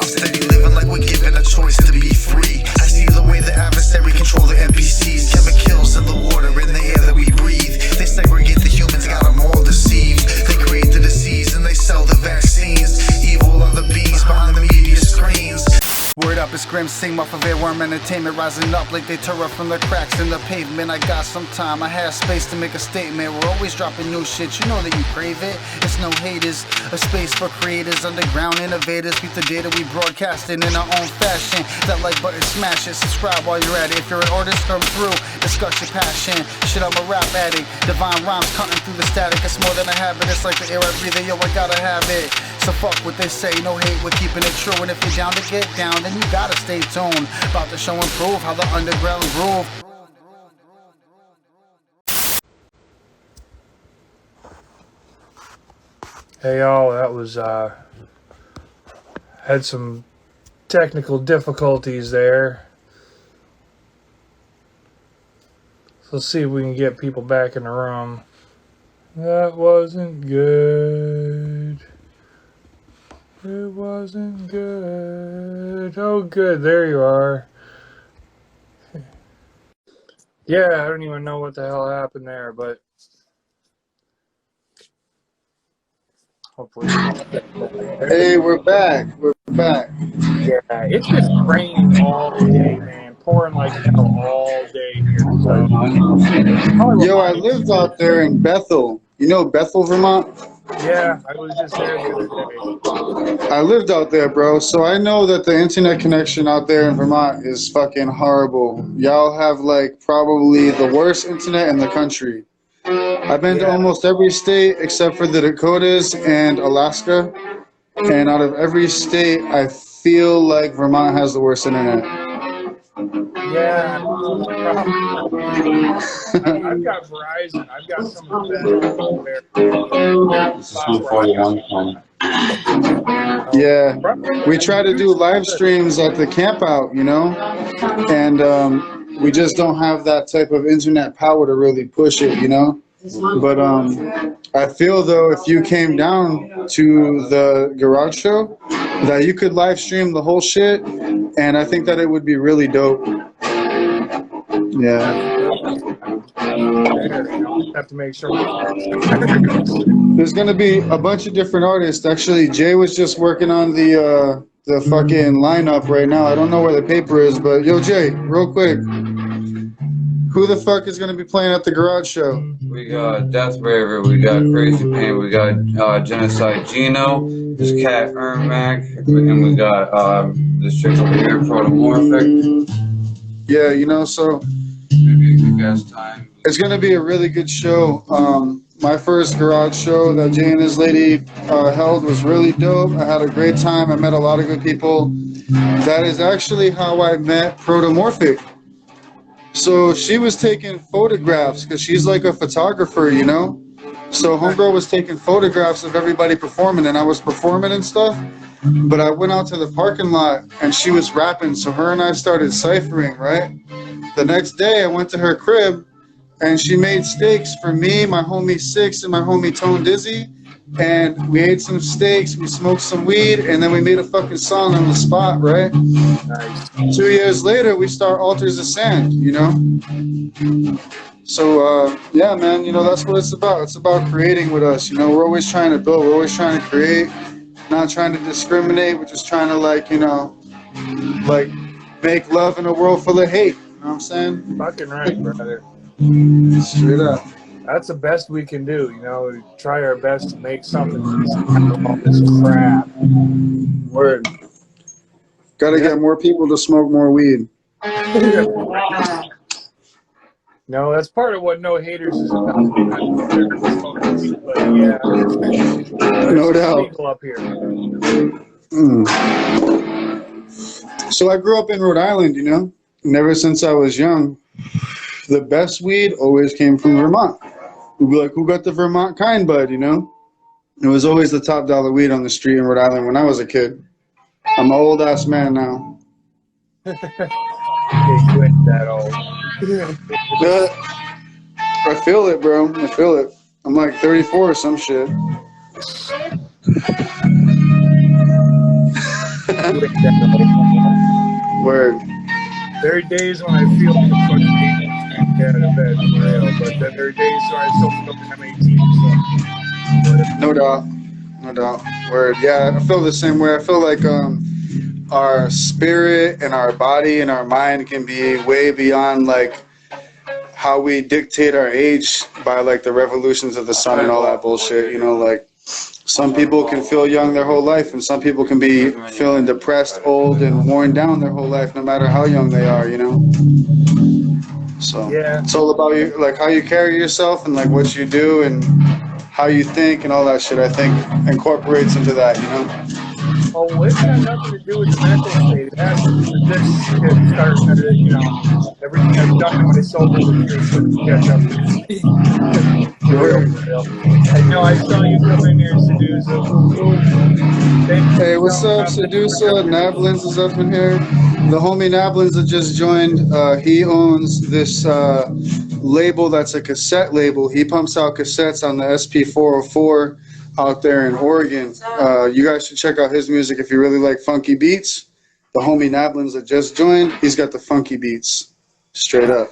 Steady living like we're given a choice to be free. I see the way the adversary control the NPCs. Chemicals in the water, in the air that we breathe. They segregate the humans, got them all deceived. They create the disease and they sell the vaccines. Evil are the bees behind the media screens. Word up, it's Grim Singmuf of Airworm Entertainment, rising up like they tear up from the cracks in the pavement. I got some time, I have space to make a statement. We're always dropping new shit, you know that you crave it. It's no haters, a space for creators, underground innovators. Beat the data we broadcasting in our own fashion. That like button, smash it, subscribe while you're at it. If you're an artist, come through, discuss your passion. Shit, I'm a rap addict, divine rhymes cutting through the static. It's more than a habit, it's like the air I breathe, yo, I gotta have it. So fuck what they say, no hate, we're keeping it true. And if you're down to get down, then you gotta stay tuned. About to show and prove how the underground groove. Hey y'all, that was had some technical difficulties there. So let's see if we can get people back in the room. That wasn't good. It wasn't good. Oh good, there you are. Yeah, I don't even know what the hell happened there, but hopefully. Hey, we're back. We're back. Yeah, it's just raining all day, man. Pouring like hell all day here. So, Yo, I lived out there in Bethel. You know Bethel, Vermont? yeah, I was just there the other day. I lived out there, bro. So I know that the internet connection out there in Vermont is fucking horrible. Y'all have like probably the worst internet in the country. I've been to almost every state except for the Dakotas and Alaska. And out of every state, I feel like Vermont has the worst internet. Yeah, I've got Verizon. I've got some of that there. Yeah, we try to do live streams at the camp out, you know, and we just don't have that type of internet power to really push it, you know. But I feel though if you came down to the garage show that you could live stream the whole shit, and I think that it would be really dope. Yeah. Have to make sure. There's gonna be a bunch of different artists. Actually, Jay was just working on the fucking lineup right now. I don't know where the paper is, but yo, Jay, real quick, who the fuck is gonna be playing at the garage show? We got Death Raver, we got Crazy Pain, we got Genocide Gino, this cat Ermac, and we got this chick over here, Protomorphic. Yeah, you know, so Maybe a good guest time. it's gonna be a really good show. My first garage show that Jay and his lady held was really dope. I had a great time. I met a lot of good people. That is actually how I met Protomorphic. So she was taking photographs because she's like a photographer, you know? So homegirl was taking photographs of everybody performing, and I was performing and stuff. But I went out to the parking lot and she was rapping, so her and I started ciphering, right? The next day I went to her crib and she made steaks for me, my homie Six, and my homie Tone Dizzy. And we ate some steaks, we smoked some weed, and then we made a fucking song on the spot, right? Nice. 2 years later, we start Altars of Sand, you know? So, yeah, man, you know, that's what it's about. It's about creating with us, you know? We're always trying to build, we're always trying to create, not trying to discriminate, we're just trying to, like, you know, like, make love in a world full of hate, you know what I'm saying? Fucking right, brother. Straight up. That's the best we can do, you know. We try our best to make something out of all this crap. Word. Gotta get more people to smoke more weed. No, that's part of what No Haters is about. But yeah, No doubt. people up here. So I grew up in Rhode Island, you know, and ever since I was young, the best weed always came from Vermont. We'd be like, who got the Vermont kind bud, you know? It was always the top dollar weed on the street in Rhode Island when I was a kid. I'm an old ass man now. You ain't that old. I feel it, bro. I feel it. I'm like 34 or some shit. You ain't that old. Word. There are days when I feel like a fucking 18 get out of bed for real, but then there are days where I still feel like I'm 18. So whatever. No doubt. No doubt. Word. Yeah, I feel the same way. I feel like our spirit and our body and our mind can be way beyond like how we dictate our age by like the revolutions of the sun and all that bullshit. You know, like some people can feel young their whole life, and some people can be feeling depressed, old, and worn down their whole life, no matter how young they are. You know. So Yeah. it's all about you, like how you carry yourself and like what you do and how you think and all that shit. I think incorporates into that. You know. Oh, it's got nothing to do with the mental state. It has to do with this shit starting to, you know, everything I've done to myself over the years starting to catch up to me. For real, for real. I know I saw you come in here, Sedusa. Hey, what's up, Sedusa? Nablins is up in here. The homie Nablins that just joined, he owns this label that's a cassette label. He pumps out cassettes on the SP404 out there in Oregon. You guys should check out his music if you really like funky beats. The homie Nablins that just joined, he's got the funky beats. Straight up.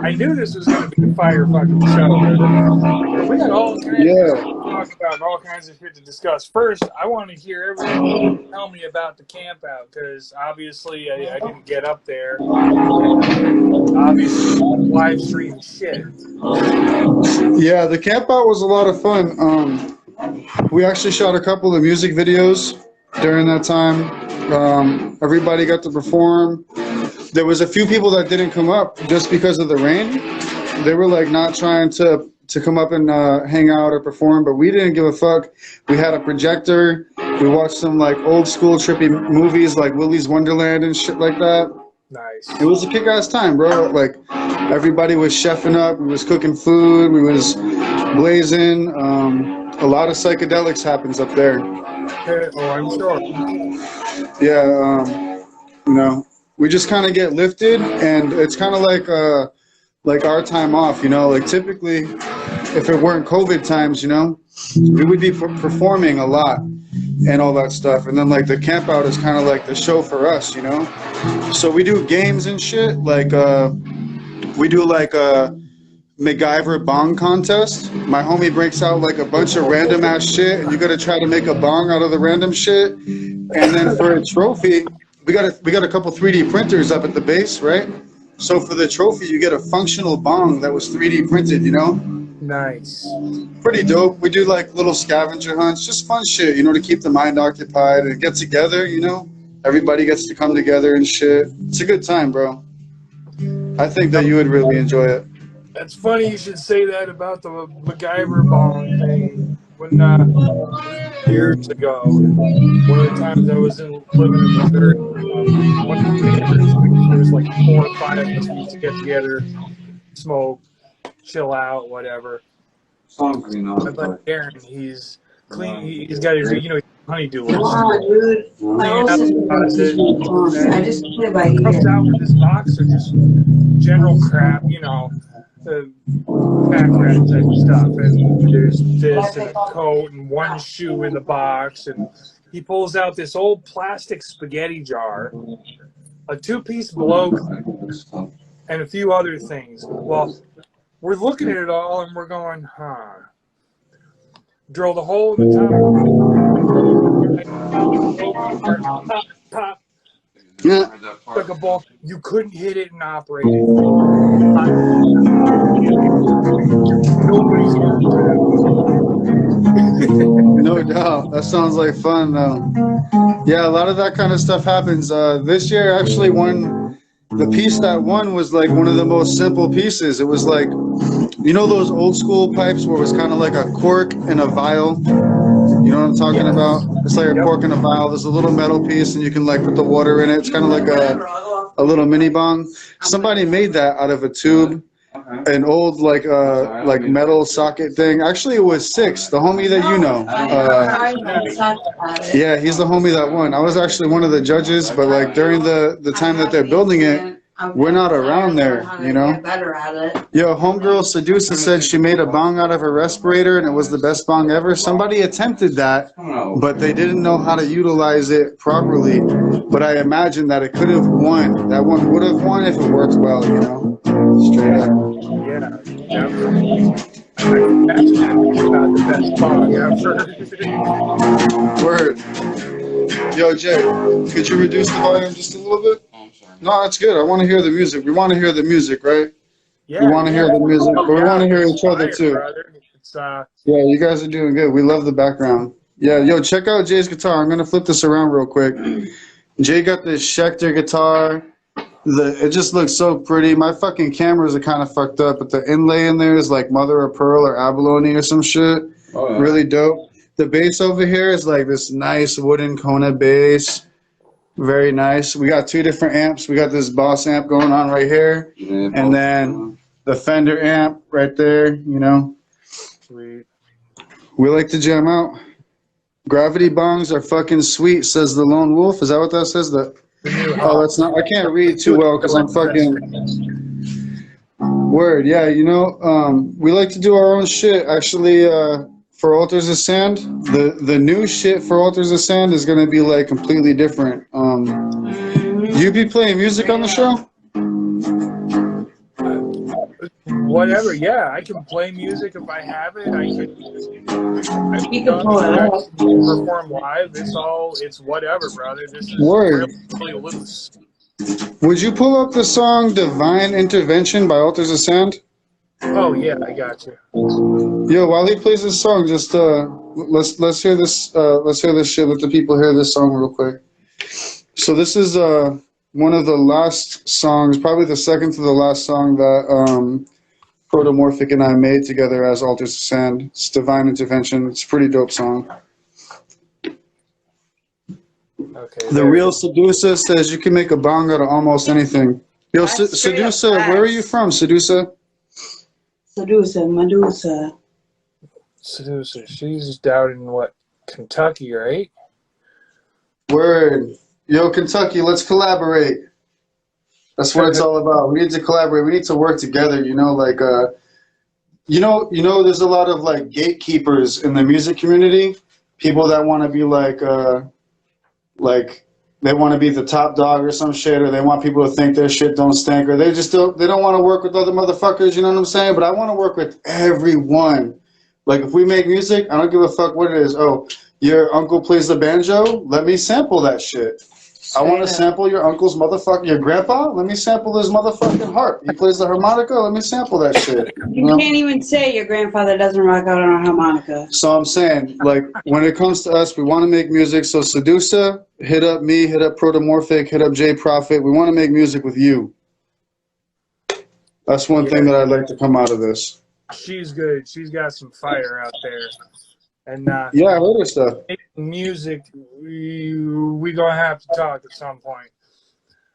I knew this was going to be a fire fucking show. We got all kinds of stuff to talk about, all kinds of shit to discuss. First, I want to hear everyone tell me about the camp out, because obviously I didn't get up there. Obviously, live stream shit. Yeah, the camp out was a lot of fun. We actually shot a couple of music videos during that time. Everybody got to perform. There was a few people that didn't come up just because of the rain. They were like not trying to come up and hang out or perform, but we didn't give a fuck. We had a projector. We watched some like old school trippy movies like Willy's Wonderland and shit like that. Nice. It was a kick-ass time, bro. Like everybody was chefing up. We was cooking food. We was blazing. A lot of psychedelics happens up there. Oh, I'm sure. Yeah, you know, we just kind of get lifted, and it's kind of like our time off, you know. Like typically, if it weren't COVID times, you know, we would be performing a lot and all that stuff. And then like the camp out is kind of like the show for us, you know. So we do games and shit. Like we do like a MacGyver bong contest. My homie breaks out like a bunch of random ass shit, and you gotta try to make a bong out of the random shit. And then for a trophy, we got a couple 3D printers up at the base, right? So for the trophy, you get a functional bong that was 3D printed, you know? Nice. Pretty dope. We do like little scavenger hunts, just fun shit, you know, to keep the mind occupied and get together, you know? Everybody gets to come together and shit. It's a good time, bro. I think that you would really enjoy it. It's funny you should say that about the MacGyver bong thing. When years ago, one of the times I was living in Missouri, one of the neighbors, there was like 4 or 5 of us. We used to get together, smoke, chill out, whatever. My buddy Aaron, he's clean. He's got his, you know, honeydew list. I just play by ear. Comes out with this box of just general crap, you know. The pack rat type of stuff, and there's this and a coat and one shoe in the box, and he pulls out this old plastic spaghetti jar, a 2-piece blow gun, and a few other things. Well, we're looking at it all and we're going, drill the hole in the top, pop, Yeah. like a ball. You couldn't hit it and operate it. Nobody's No doubt. That sounds like fun, though. Yeah, a lot of that kind of stuff happens. This year, actually, the piece that won was like one of the most simple pieces. It was like, you know, those old school pipes where it was kind of like a cork and a vial. You know what I'm talking about? It's like a cork and a vial. There's a little metal piece, and you can like put the water in it. It's kind of like a little mini bong. Somebody made that out of a tube, an old like metal socket thing. Actually, it was Six, the homie that you know. Yeah, he's the homie that won. I was actually one of the judges, but like during the time that they're building it, we're not around there, you know? Get better at it. Yo, homegirl Sedusa said she made a bong out of her respirator and it was the best bong ever. Somebody attempted that, but they didn't know how to utilize it properly. But I imagine that it could have won. That one would have won if it worked well, you know? Straight up. Yeah, definitely. That's not the best bong ever. Word. Yo, Jay, could you reduce the volume just a little bit? Oh, I'm sorry. No, that's good. I want to hear the music. We want to hear the music, right? Yeah, We want to hear the music, but we want to hear it's each other fire, too. brother. It's Yeah, you guys are doing good. We love the background. Yeah, yo, check out Jay's guitar. I'm gonna flip this around real quick. Jay got this Schecter guitar. It just looks so pretty. My fucking cameras are kind of fucked up, but the inlay in there is like mother of pearl or abalone or some shit. Oh, yeah. Really dope. The bass over here is like this nice wooden Kona bass. Very nice. We got two different amps. We got this Boss amp going on right here, Yeah, and then the Fender amp right there. You know, sweet. we like to jam out. Gravity bongs are fucking sweet, says the Lone Wolf. Is that what that says? Oh, that's not. I can't read too well because I'm fucking. Word, yeah. You know, we like to do our own shit. Actually, for Altars of Sand, the new shit for Altars of Sand is gonna be like completely different. You be playing music on the show? Whatever, yeah. I can play music if I have it. I can pull it up. perform live. It's whatever, brother. This is Word. really loose. Would you pull up the song "Divine Intervention" by Altars of Sand? Oh yeah, I got you. Yo, while he plays this song, just let's hear this. Let's hear this shit. Let the people hear this song real quick. So this is one of the last songs, probably the second to the last song that Protomorphic and I made together as Altars of Sand. It's Divine Intervention. It's a pretty dope song. Okay. The real Sedusa says you can make a bong out of almost anything. Yo, Sedusa, where are you from, Sedusa? Medusa. Sedusa, she's down in what, Kentucky, right? Word. Yo, Kentucky, let's collaborate. That's what it's all about. We need to collaborate. We need to work together, you know, like you know, there's a lot of like gatekeepers in the music community, people that want to be like they want to be the top dog or some shit, or they want people to think their shit don't stink, or they don't want to work with other motherfuckers, you know what I'm saying? But I want to work with everyone. Like if we make music, I don't give a fuck what it is. Oh, your uncle plays the banjo? Let me sample that shit. I want to sample your uncle's your grandpa? Let me sample his motherfucking harp. He plays the harmonica? Let me sample that shit. You can't even say your grandfather doesn't rock out on a harmonica. So I'm saying, like, when it comes to us, we want to make music. So Sedusa, hit up me, hit up Protomorphic, hit up Jay Prophet. We want to make music with you. That's one thing that I'd like to come out of this. She's good. She's got some fire out there. And yeah, I heard her stuff. Music, we gonna have to talk at some point.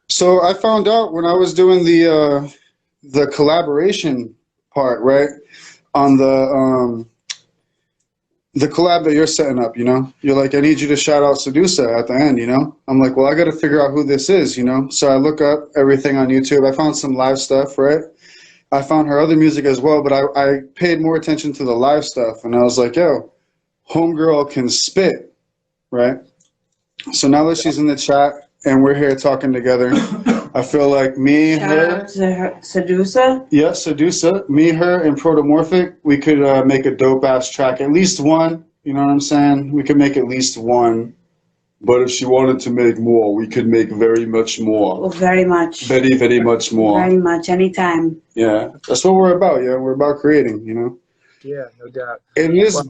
So I found out when I was doing the collaboration part, right, on the collab that you're setting up, you know, you're like, I need you to shout out Sedusa at the end, you know. I'm like, well, I got to figure out who this is, you know. So I look up everything on YouTube. I found some live stuff, right. I found her other music as well, but I paid more attention to the live stuff, and I was like, yo, homegirl can spit, right? So now that she's in the chat and we're here talking together, I feel like me, her, Sedusa? yeah, Sedusa, me, her, and Protomorphic, we could make a dope-ass track. At least one, you know what I'm saying? We could make at least one. But if she wanted to make more, we could make very much more. Well, very much. Very, very much more. Very much, anytime. Yeah, that's what we're about, yeah? We're about creating, you know? Yeah, no doubt. In this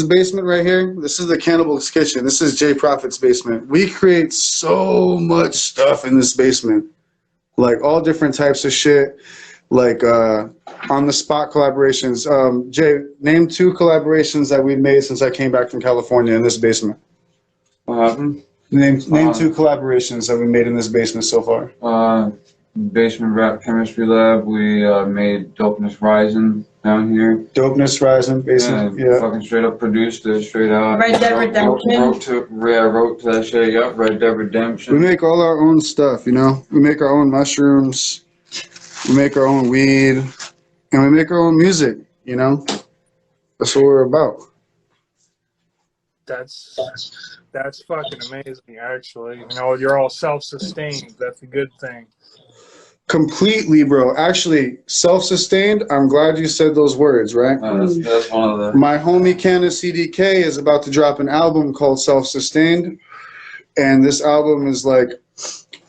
basement right here, this is the Cannibal's Kitchen. This is Jay Prophet's basement. We create so much stuff in this basement. Like all different types of shit. Like on-the-spot collaborations. Jay, name 2 collaborations that we've made since I came back from California in this basement. What happened? Name 2 collaborations that we made in this basement so far. Basement Rap Chemistry Lab. We made Dopeness Rising down here. Dopeness Rising, basement. Yeah. Fucking straight up produced it, straight out. Red Dead Redemption. Wrote to that shit. Yep, Red Dead Redemption. We make all our own stuff, you know. We make our own mushrooms. We make our own weed, and we make our own music. You know, that's what we're about. That's fucking amazing, actually. You know, you're all self-sustained. That's a good thing. Completely, bro. Actually, self-sustained. I'm glad you said those words, right? That's one of the. My homie Candace CDK is about to drop an album called Self-Sustained, and this album is like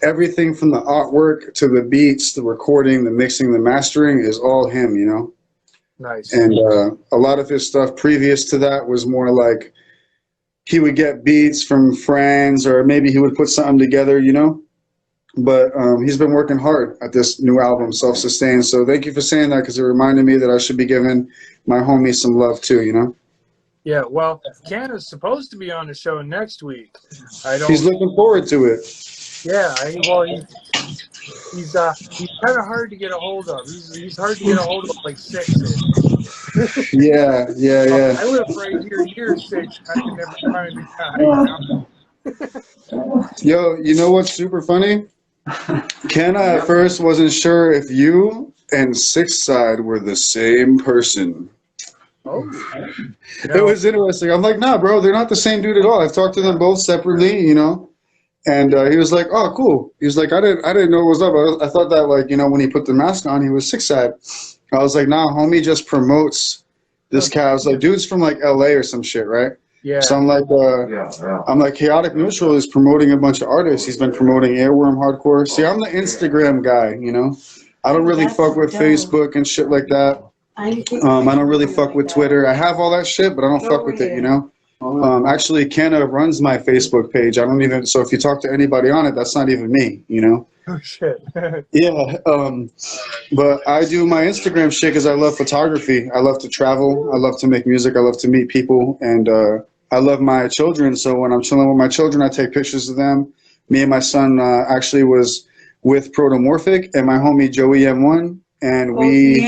everything from the artwork to the beats, the recording, the mixing, the mastering is all him, you know? Nice. And a lot of his stuff previous to that was more like he would get beats from friends, or maybe he would put something together, you know? But he's been working hard at this new album, Self-Sustained. So thank you for saying that, because it reminded me that I should be giving my homie some love too, you know? Yeah, well, Ken is supposed to be on the show next week. He's looking forward to it. Yeah, he's kind of hard to get a hold of. He's hard to get a hold of, like 6. Yeah. I live right here near 6. I can never find the guy. Yo, you know what's super funny? Kenna at first wasn't sure if you and Six Side were the same person. Oh. It was interesting. I'm like, nah, bro, they're not the same dude at all. I've talked to them both separately, you know. And he was like, oh, cool. He was like, I didn't know what was up. I thought that, like, you know, when he put the mask on, he was Six Side. I was like, nah, homie just promotes this cat. I was like, dude's from like LA or some shit, right? Yeah. So I'm like, I'm like, Chaotic Neutral is promoting a bunch of artists. He's been promoting Airworm Hardcore. See, I'm the Instagram guy, you know. I don't really fuck with Facebook and shit like that. I don't really fuck with Twitter. I have all that shit, but I don't fuck with it, you know. Actually, Kenna runs my Facebook page. I don't even. So if you talk to anybody on it, that's not even me, you know. Oh shit. Yeah. But I do my Instagram shit because I love photography. I love to travel. I love to make music. I love to meet people, and I love my children. So when I'm chilling with my children, I take pictures of them. Me and my son actually was with Protomorphic and my homie Joey M1, and we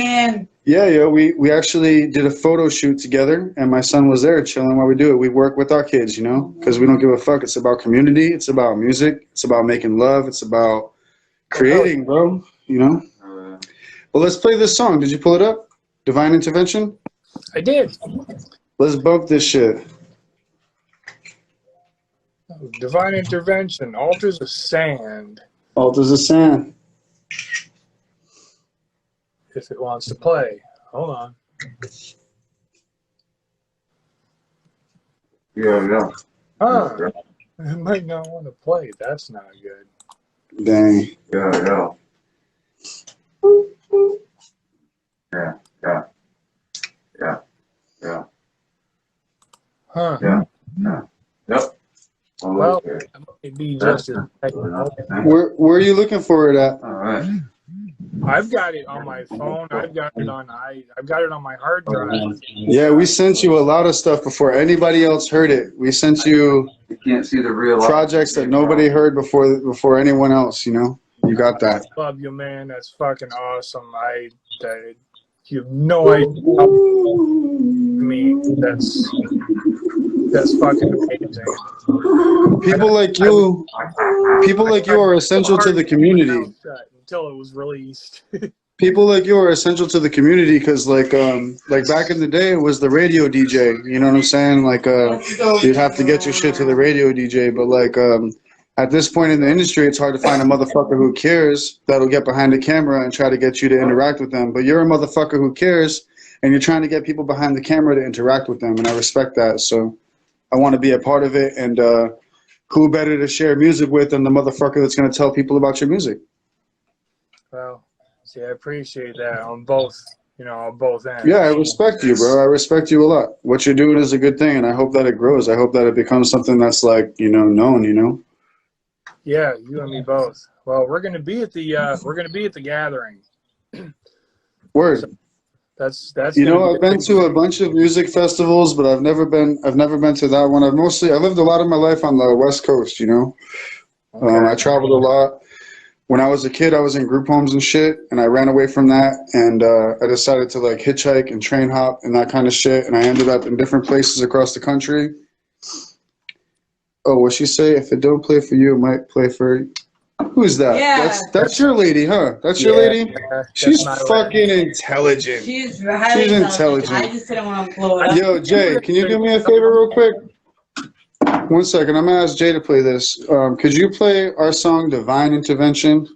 actually did a photo shoot together, and my son was there chilling while we do it. We work with our kids, you know, because we don't give a fuck. It's about community. It's about music. It's about making love. It's about creating, bro, you know. Well, let's play this song. Did you pull it up? Divine Intervention? I did. Let's bump this shit. Divine Intervention, Altars of Sand. Altars of Sand. If it wants to play. Hold on. Yeah. Huh. It might not want to play. That's not good. Dang. Yeah. Huh. Yeah. Yep. Well, it might be just as Where are you looking for it at? All right. I've got it on my phone. I've got it on my hard drive. Yeah, we sent you a lot of stuff before anybody else heard it. We sent you can't see the real projects that nobody heard before anyone else, you know? You got that. I love you, man. That's fucking awesome. You have no idea how that's fucking amazing. People like you are essential to the community. Until it was released. People like you are essential to the community because, like back in the day, it was the radio DJ. You know what I'm saying? Like, you'd have to get your shit to the radio DJ. But like, at this point in the industry, it's hard to find a motherfucker who cares that'll get behind the camera and try to get you to interact with them. But you're a motherfucker who cares, and you're trying to get people behind the camera to interact with them, and I respect that. So, I want to be a part of it. And who better to share music with than the motherfucker that's going to tell people about your music? Well, see, I appreciate that on both ends. Yeah, I respect you, bro. I respect you a lot. What you're doing is a good thing, and I hope that it grows. I hope that it becomes something that's like, you know, known, you know? Yeah, you and me both. Well, we're gonna be at the gathering. Word. So that's you know, I've been to a bunch of music festivals, but I've never been to that one. I lived a lot of my life on the West Coast, you know? Okay. I traveled a lot. when I was a kid, I was in group homes and shit, and I ran away from that, and I decided to like hitchhike and train hop and that kind of shit, and I ended up in different places across the country. Oh, what she say? If it don't play for you, it might play for. Who's that? Yeah. That's your lady, huh? That's your lady. She's my fucking intelligent. She's highly intelligent. I just didn't want to blow it up. Yo, Jay, can you do me a favor real quick? 1 second. I'm gonna ask Jay to play this. Could you play our song "Divine Intervention"?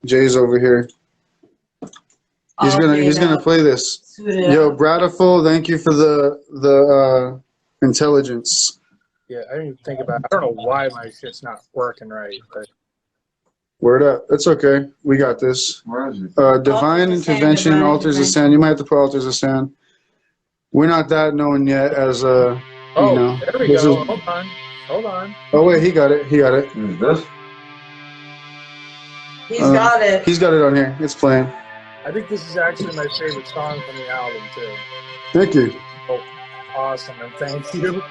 Jay's over here. He's gonna play this. Yo, Bradiful, thank you for the intelligence. Yeah, I didn't even think about it. I don't know why my shit's not working right, but Word up. It's okay. We got this. Where is it? Divine Intervention, Altars of Sand. You might have to put Altars of Sand. We're not that known yet as oh, you know. there we go. Hold on. Oh wait, he got it. Who's this? He's got it. He's got it on here. It's playing. I think this is actually my favorite song from the album too. Thank you. Oh, awesome, and thank you.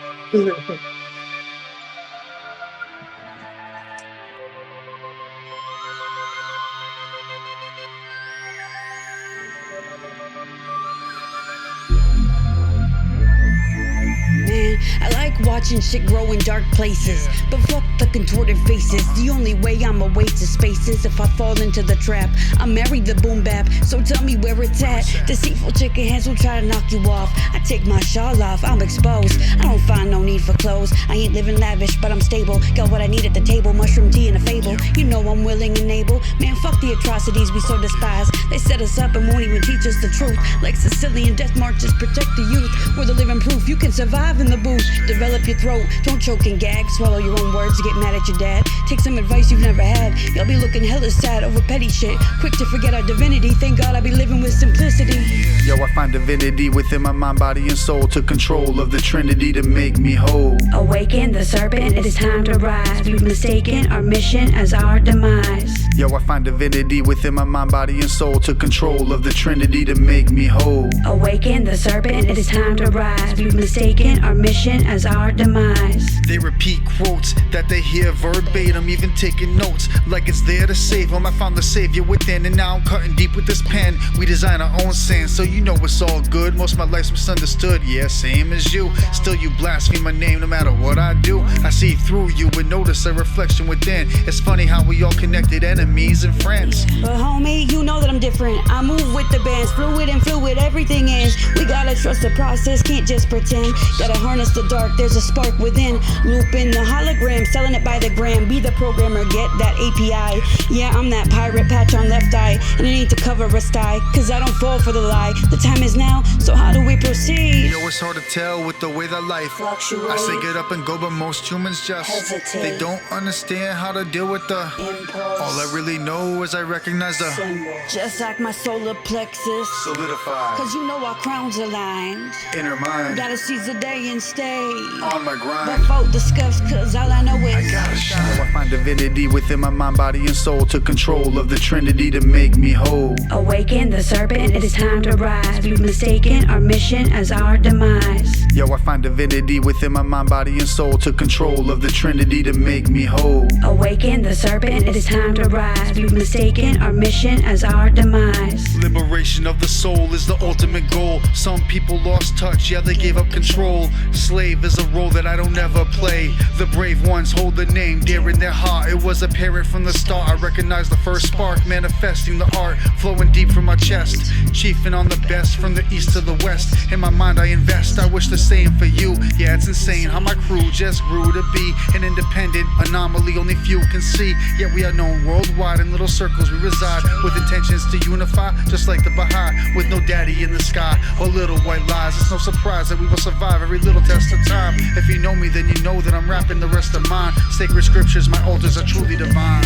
Man, I like watching shit grow in dark places. But fuck the contorted faces. The only way I'm a waste of spaces if I fall into the trap. I married the boom bap, so tell me where it's at. Deceitful chicken hands will try to knock you off. I take my shawl off, I'm exposed. I don't find no need for clothes. I ain't living lavish, but I'm stable. Got what I need at the table, mushroom tea and a fable. You know I'm willing and able. Man, fuck the atrocities we so despise. They set us up and won't even teach us the truth. Like Sicilian death marches protect the youth. We're the living proof you can survive in the booth. Develop your throat, don't choke and gag. Swallow your own words, get mad at your dad. Take some advice you've never had. Y'all be looking hella sad over petty shit. Quick to forget our divinity. Thank God I be living with simplicity. Yo, I find divinity within my mind, body, and soul. Took control of the Trinity to make me whole. Awaken the serpent, it is time to rise. We've mistaken our mission as our demise. Yo, I find divinity within my mind, body, and soul. Took control of the Trinity to make me whole. Awaken the serpent, it is time to rise. We've mistaken our mission as our demise. They repeat quotes that they hear verbatim, even taking notes like it's there to save them. I found the savior within, and now I'm cutting deep with this pen. We design our own sin, so you know it's all good. Most of my life's misunderstood, yeah, same as you. Still you blaspheme my name no matter what I do. I see through you and notice a reflection within. It's funny how we all connected, enemies and friends. But homie, you know that I'm different. I move with the bands, fluid and fluid, everything is. We gotta trust the process, can't just pretend. Gotta harness the dark, there's a spark within. Loop in the hologram, selling it by the gram. Be the programmer, get that API. Yeah, I'm that pirate patch on left eye. And I need to cover a sty, cause I don't fall for the lie. The time is now, so how do we proceed? Yo, it's hard to tell with the way that life Fluctuate. I say get up and go, but most humans just Hesitate. they don't understand how to deal with the Impulse. all I really know is I recognize the Symbol. Just like my solar plexus. solidified Cause you know our crowns aligned. inner mind Gotta seize the day and stay. on my grind. Before the scuffs, cause all I know is I find divinity within my mind, body, and soul. Took control of the Trinity to make me whole. awaken the serpent, it is time to rise. We've mistaken our mission as our demise. Yo, I find divinity within my mind, body, and soul. Took control of the Trinity to make me whole. Awaken the serpent, it is time to rise. We've mistaken our mission as our demise. Liberation of the soul is the ultimate goal. Some people lost touch, yeah, they gave up control. Slave is a role that I don't ever play. The brave ones hold the name dear in their heart. It was apparent from the start. I recognized the first spark, manifesting the art, flowing deep from my chest. Chiefing on the best from the east to the west. In my mind I invest, I wish the same for you. Yeah, it's insane how my crew just grew to be an independent anomaly only few can see. Yet we are known worldwide, in little circles we reside, with intentions to unify, just like the Baha'i, with no daddy in the sky or little white lies. It's no surprise that we will survive every little test of time. If you know me, then you know that I'm rapping the rest of mine. Sacred scriptures, my altars are truly divine.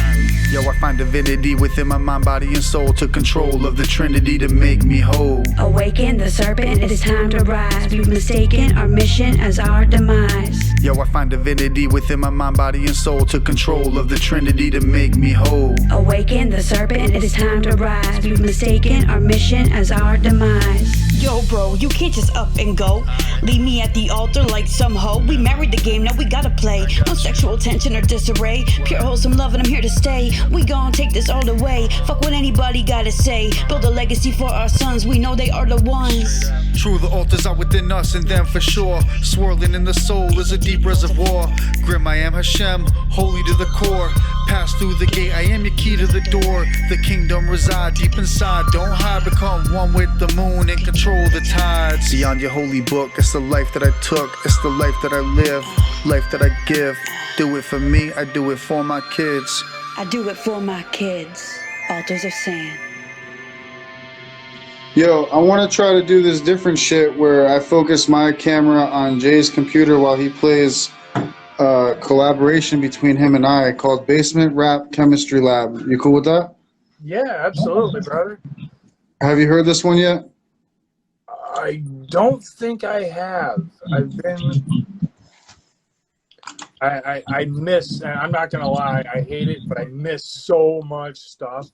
Yo, I find divinity within my mind, body, and soul. Took control of the Trinity to make me whole. Awaken the serpent, it is time to rise. We've mistaken our mission as our demise. Yo, I find divinity within my mind, body, and soul. Took control of the Trinity to make me whole. Awaken the serpent, it is time to rise. We've mistaken our mission as our demise. Yo, bro, you can't just up and go. Leave me at the altar like some hoe. We married the game, now we gotta play. No sexual tension or disarray. Pure wholesome love and I'm here to stay. We gon' take this all the way. Fuck what anybody gotta say. Build a legacy for our sons, we know they are the ones. True, the altars are within us and them for sure. Swirling in the soul is a deep reservoir. Grim, I am Hashem, holy to the core. Pass through the gate, I am your key to the door. The kingdom reside deep inside. Don't hide, become one with the moon and control the tides. Beyond your holy book, it's the life that I took. It's the life that I live, life that I give. Do it for me, I do it for my kids. I do it for my kids. Altars of sand. Yo, I want to try to do this different shit where I focus my camera on Jay's computer while he plays collaboration between him and I called Basement Rap Chemistry Lab. You cool with that? Yeah, absolutely, brother. Have you heard this one yet? I don't think I have. I've been... I miss, and I'm not gonna lie, I hate it, but I miss so much stuff.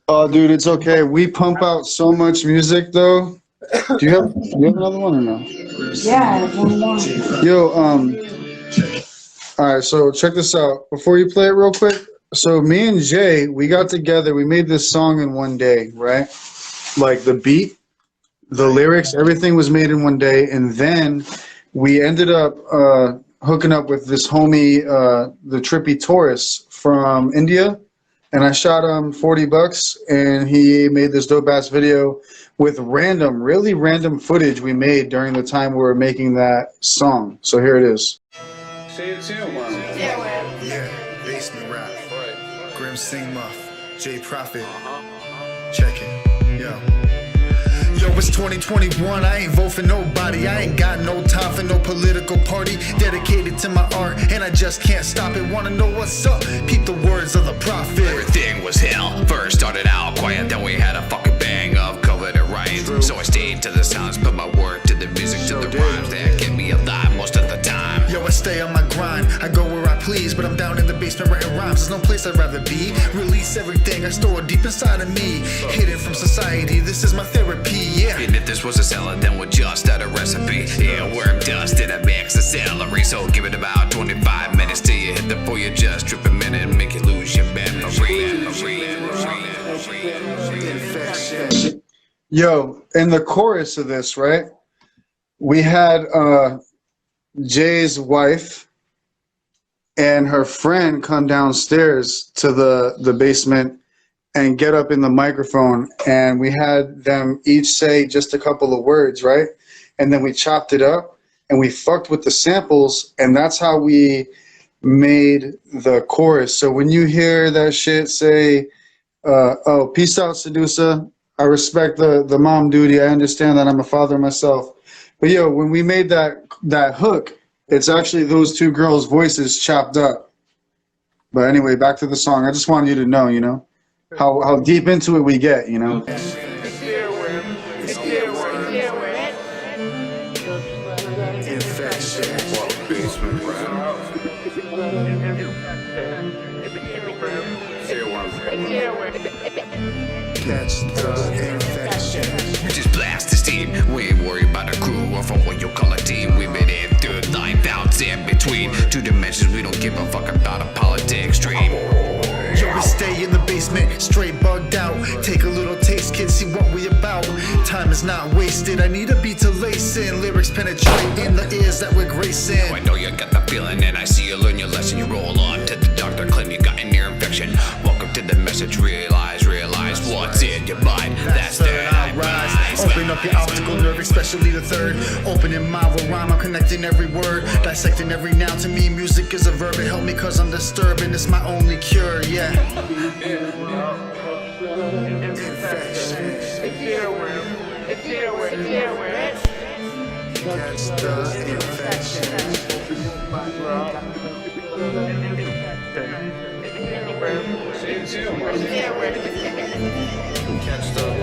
Oh, dude, it's okay. We pump out so much music, though. Do you have another one or no? Yeah, I have one more. Yo, all right, so check this out. Before you play it real quick, so me and Jay, we got together, we made this song in one day, right? Like the beat, the lyrics, everything was made in one day, and then we ended up hooking up with this homie, the Trippy Taurus from India, and I shot him $40, and he made this dope-ass video with really random footage we made during the time we were making that song. So here it is. Yeah, basement rap. Grim Singmuf, Jay Prophet. Check it. Yo. Yo, it's 2021, I ain't vote for nobody. I ain't got no time for no political party. Dedicated to my art, and I just can't stop it. Wanna know what's up? Peep the words of the prophet. Everything was hell. First started out quiet, then we had a fucking bang of COVID and riots. So I stayed to the sounds, put my work to the music, to the rhymes that kept me alive most of the time. Yo, I stay on my grind, I go where I please, but I'm down in the basement writing rhymes. There's no place I'd rather be. Release everything I store deep inside of me. Hidden from society, this is my therapy, yeah. And if this was a salad, then we'll just add a recipe. Yeah, worm dust in a mix of celery. So give it about 25 minutes till you hit the point. You just trip a minute and make you lose your memory. Yo, in the chorus of this, right, we had Jay's wife and her friend come downstairs to the basement and get up in the microphone, and we had them each say just a couple of words, right? And then we chopped it up and we fucked with the samples, and that's how we made the chorus. So when you hear that shit say, oh, peace out, Sedusa, I respect the mom duty, I understand that I'm a father myself. But yo, when we made that hook, it's actually those two girls' voices chopped up. But anyway, back to the song. I just wanted you to know, you know, how deep into it we get, you know. Catch the infection. Just blast the steam. We ain't worried about a crew or for what you call a team. We've been in through 9,000 in between two dimensions. We don't give a fuck about a politics stream. Yo, we stay in the basement, straight bugged out. Take a little taste, kids, see what we about. Time is not wasted, I need a beat to lace in. Lyrics penetrate in the ears that we're gracing. I know you got the feeling, and I see you learn your lesson. You roll on to the doctor, claim you got an ear infection. Welcome to the message, realize what's in your mind. That's the I rise. Open up your optical nerve, especially the third. Opening my rhyme, I'm connecting every word, dissecting every noun. To me, music is a verb. It helped me cause I'm disturbed, and it's my only cure, yeah. Catch the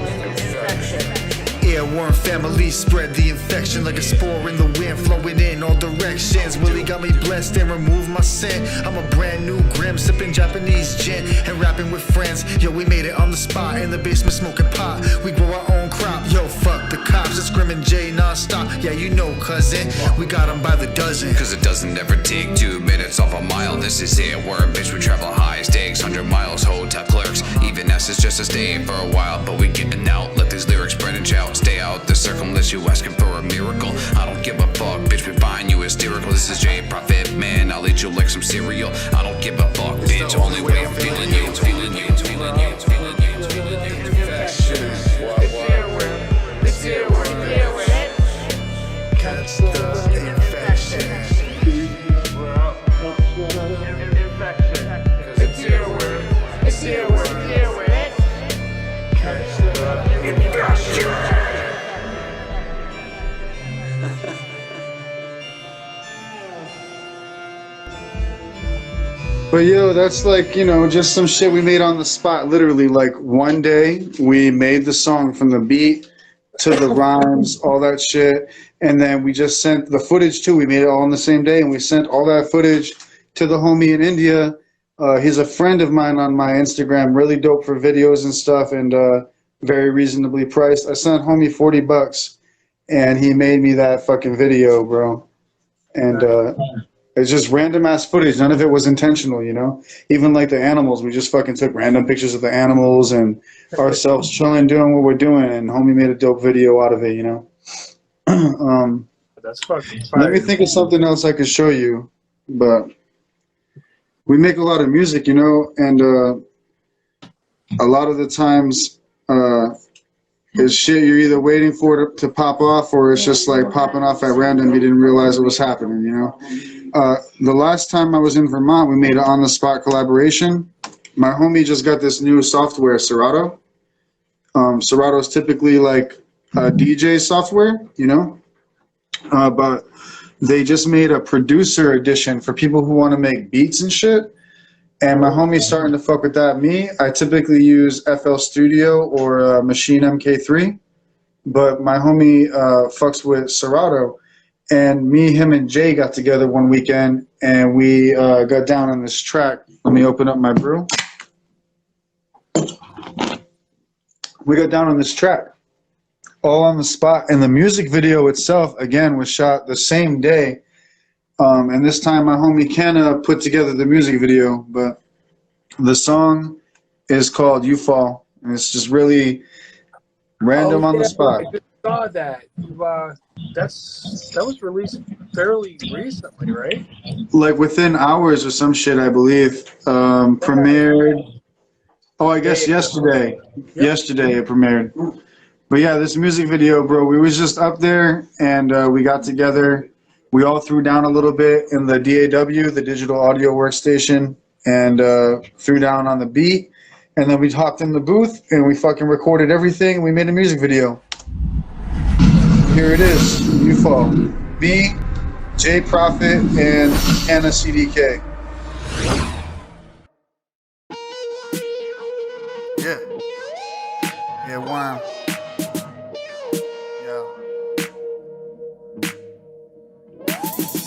Earworm family spread the infection like a spore in the wind, flowing in all directions. Willie got me blessed and removed my sin. I'm a brand new Grim, sipping Japanese gin and rapping with friends. Yo, we made it on the spot in the basement smoking pot. We grow our own crop. Yo, fuck the cops, it's Grim stop. Yeah, you know, cousin, we got them by the dozen. Cause it doesn't ever take 2 minutes off a mile. This is it, where bitch we travel high stakes, 100 miles, hotel clerks. Even us is just a stay for a while, but we getting out. Let these lyrics spread and shout. Stay out the circle unless you asking for a miracle. I don't give a fuck, bitch, we find you hysterical. This is Jay Prophet, man, I'll eat you like some cereal. I don't give a fuck, bitch, only way I'm feeling you, feeling you, feeling you, feeling you, feeling you. Catch the infection. But yo, that's like, you know, just some shit we made on the spot. Literally, like one day we made the song from the beat to the rhymes, all that shit. And then we just sent the footage too. We made it all on the same day, and we sent all that footage to the homie in India. He's a friend of mine on my Instagram, really dope for videos and stuff, and very reasonably priced. I sent homie $40, and he made me that fucking video, bro. And it's just random ass footage. None of it was intentional, you know? Even like the animals, we just fucking took random pictures of the animals and ourselves chilling, doing what we're doing, and homie made a dope video out of it, you know? That's fucking fire. Let me think of something else I could show you, but we make a lot of music, you know, and a lot of the times it's shit you're either waiting for it to pop off, or it's just like popping off at random. You didn't realize it was happening, you know? The last time I was in Vermont, we made an on-the-spot collaboration. My homie just got this new software, Serato. Serato is typically like DJ software, you know? But they just made a producer edition for people who want to make beats and shit. And my homie's starting to fuck with that. Me, I typically use FL Studio or Machine MK3. But my homie fucks with Serato. And me, him, and Jay got together one weekend, and we got down on this track. Let me open up my brew. We got down on this track, all on the spot. And the music video itself, again, was shot the same day. And this time my homie Kenna put together the music video. But the song is called You Fall. And it's just really random on the spot. I just saw that. That was released fairly recently, right? Like within hours or some shit, I believe. Premiered. Oh, I guess yesterday. Yep. Yesterday it premiered. But yeah, this music video, bro, we was just up there, and we got together. We all threw down a little bit in the DAW, the digital audio workstation, and threw down on the beat. And then we hopped in the booth, and we fucking recorded everything, and we made a music video. Here it is, You Fall. Me, Jay Prophet, and Anna CDK. Yeah. Yeah, worm.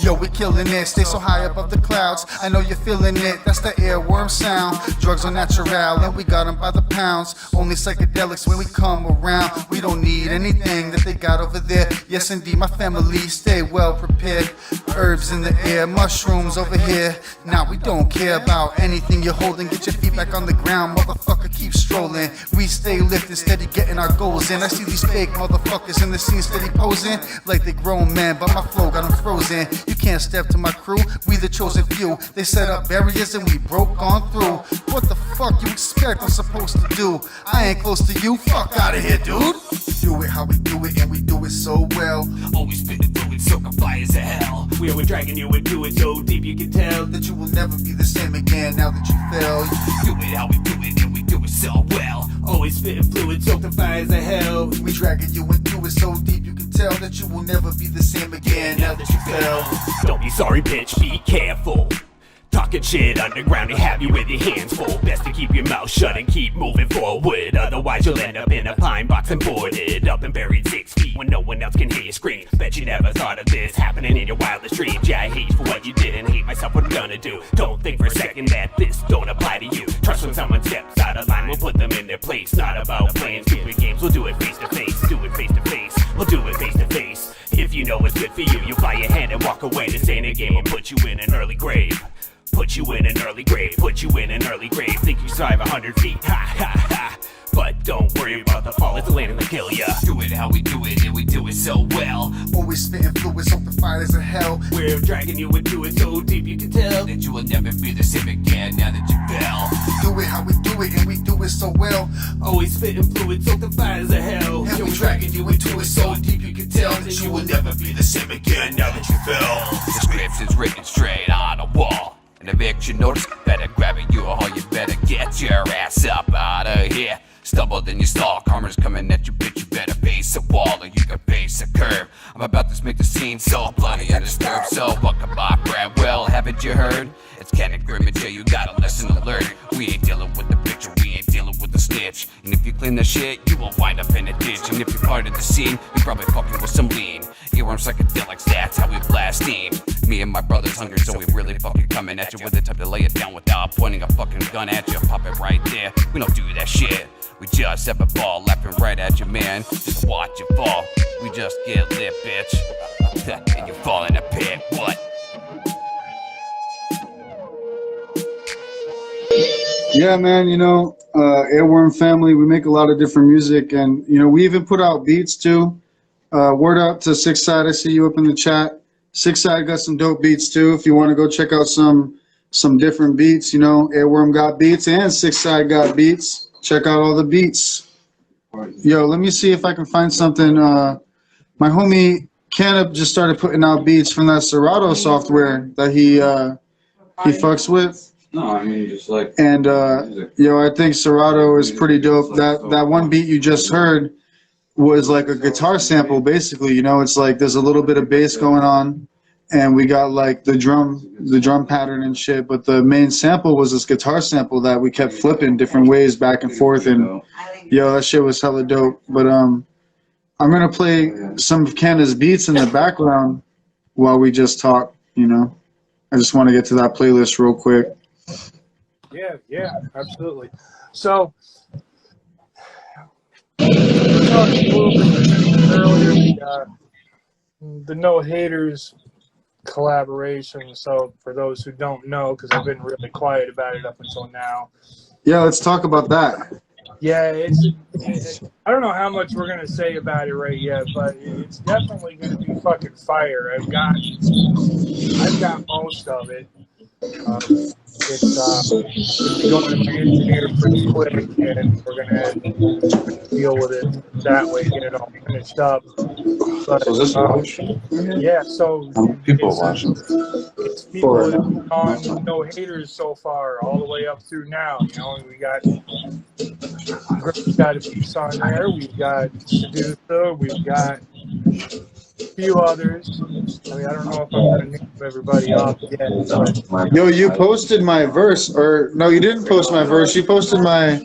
Yo, we killing it, stay so high above the clouds. I know you're feeling it, that's the airworm sound. Drugs are natural, and we got them by the pounds. Only psychedelics when we come around. We don't need anything that they got over there. Yes, indeed, my family stay well prepared. Herbs in the air, mushrooms over here. Now we don't care about anything you're holding. Get your feet back on the ground, motherfucker, keep strolling. We stay lifted, steady getting our goals in. I see these fake motherfuckers in the scene steady posing like they grown men, but my flow got them frozen. You can't step to my crew, we the chosen few. They set up barriers and we broke on through. What the fuck you expect I'm supposed to do? I ain't close to you, fuck out of here, dude. Do it how we do it, and we do it so well. Always spitting through it, soaking fire as hell. We're dragging you into it so deep you can tell That you will never be the same again now that you fell. do it how we do it, and we do it so well. Always spitting fluid, soaked in fire as hell. We dragging you into it so deep you can tell that you will never be the same again now that you fell. Don't be sorry, bitch, be careful. Talking shit underground and have you with your hands full. Best to keep your mouth shut and keep moving forward. Otherwise you'll end up in a pine box and boarded up and buried 6 feet when no one else can hear you scream. Bet you never thought of this happening in your wildest dreams. Yeah, I hate you for what you did and hate myself what I'm gonna do. Don't think for a second that this don't apply to you. Trust when someone steps out of line, we'll put them in their place. Not about playing stupid games, we'll do it face to face. Do it face to face, we'll do it face to face. know it's good for you. You fly your hand and walk away. This ain't a game. Will put you in an early grave. Put you in an early grave. Put you in an early grave. Think you survive 100 feet. Ha ha ha. But don't worry about the fall. It's the landing to kill ya. Do it how we do it, and we do it so well. Always spitting fluids off the fires of hell. We're dragging you into it so deep you can tell that you will never be the same again now that you fell. Do it how we do it, and we do it so well. Always spitting fluids off the fires of hell. And we dragging you into it so deep you can tell that you will never be the same again now that you fell. The script is written straight on a wall. An eviction notice, better grab it, you or you better get your ass up out of here. Stumbled in your stall, karma's coming at you, bitch, you better face a wall or you can face a curve. I'm about to make the scene so bloody and disturbed. So welcome by Brad, well, haven't you heard? It's Ken and Grim and Jay, you got a lesson to learn. We ain't dealing with the picture, we ain't dealing with the snitch. And if you clean the shit, you will wind up in a ditch. And if you're part of the scene, you're probably fucking with some lean. Earworms, psychedelics, that's how we blast steam. Me and my brothers hungry, so we really fucking coming at you with the type to lay it down without pointing a fucking gun at you. Pop it right there, we don't do that shit. We just have a ball laughing right at you, man. Just watch you fall. We just get lit, bitch. And you fall in a pit. What? Yeah, man, you know, Airworm family, we make a lot of different music, and, you know, we even put out beats, too. Word out to Six Side, I see you up in the chat. Six Side got some dope beats, too, if you want to go check out some different beats, you know. Airworm got beats, and Six Side got beats. Check out all the beats. Yo, let me see if I can find something. My homie Canop just started putting out beats from that Serato software that he fucks with. No, I mean just like. And yo, I think Serato is pretty dope. That one beat you just heard was like a guitar sample, basically. You know, it's like there's a little bit of bass going on, and we got like the drum pattern and shit. But the main sample was this guitar sample that we kept flipping different ways back and forth. And yo, that shit was hella dope. But I'm gonna play some of Canda's beats in the background while we just talk. You know, I just want to get to that playlist real quick. Yeah, absolutely. So, we were talking a little bit earlier, the No Haters collaboration. So, for those who don't know, because I've been really quiet about it up until now. Yeah, let's talk about that. Yeah, I don't know how much we're gonna say about it right yet, but it's definitely gonna be fucking fire. I've got most of it. It's going to my engineer pretty quick, and we're gonna deal with it that way, get it all finished up. But, So is this watching? yeah, so How many people are watching? it's people that have on No Haters so far, all the way up through now. You know, we got a piece on there. We've got Seducer. We've got a few others. I mean, I don't know if I'm going to name everybody off yet. But Yo, you posted my verse, or no, you didn't post my verse. You posted my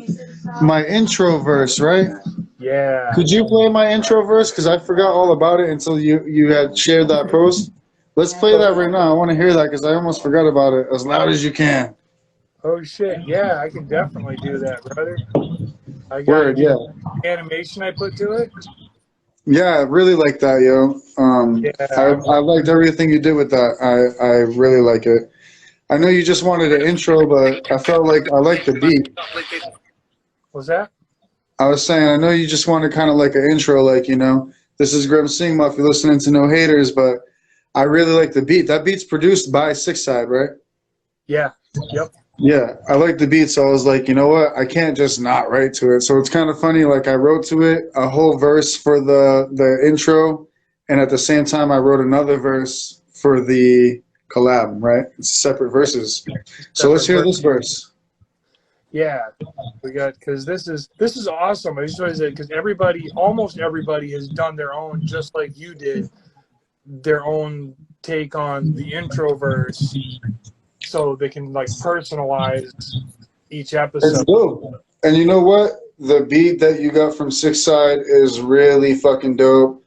intro verse, right? yeah. Could you play my intro verse? Because I forgot all about it until you had shared that post. Let's play that right now. I want to hear that because I almost forgot about it. As loud as you can. Oh, shit. Yeah, I can definitely do that, brother. I got Word, yeah. animation I put to it. Yeah, I really like that, yo. I liked everything you did with that. I really like it. I know you just wanted an intro, but I felt like I liked the beat. What's that? I was saying, I know you just wanted kind of like an intro, like, you know, this is Grim Singmuf, you're listening to No Haters, but I really like the beat. That beat's produced by Six Side, right? Yeah. Yep. Yeah, I like the beat, so I was like, you know what? I can't just not write to it. So it's kind of funny, like I wrote to it a whole verse for the intro, and at the same time I wrote another verse for the collab, right? It's separate verses. So let's hear this verse. Yeah, we got, because this is awesome. I just want to say, because almost everybody has done their own, just like you did, their own take on the intro verse, so they can like personalize each episode. It's dope. And you know what? The beat that you got from Six Side is really fucking dope.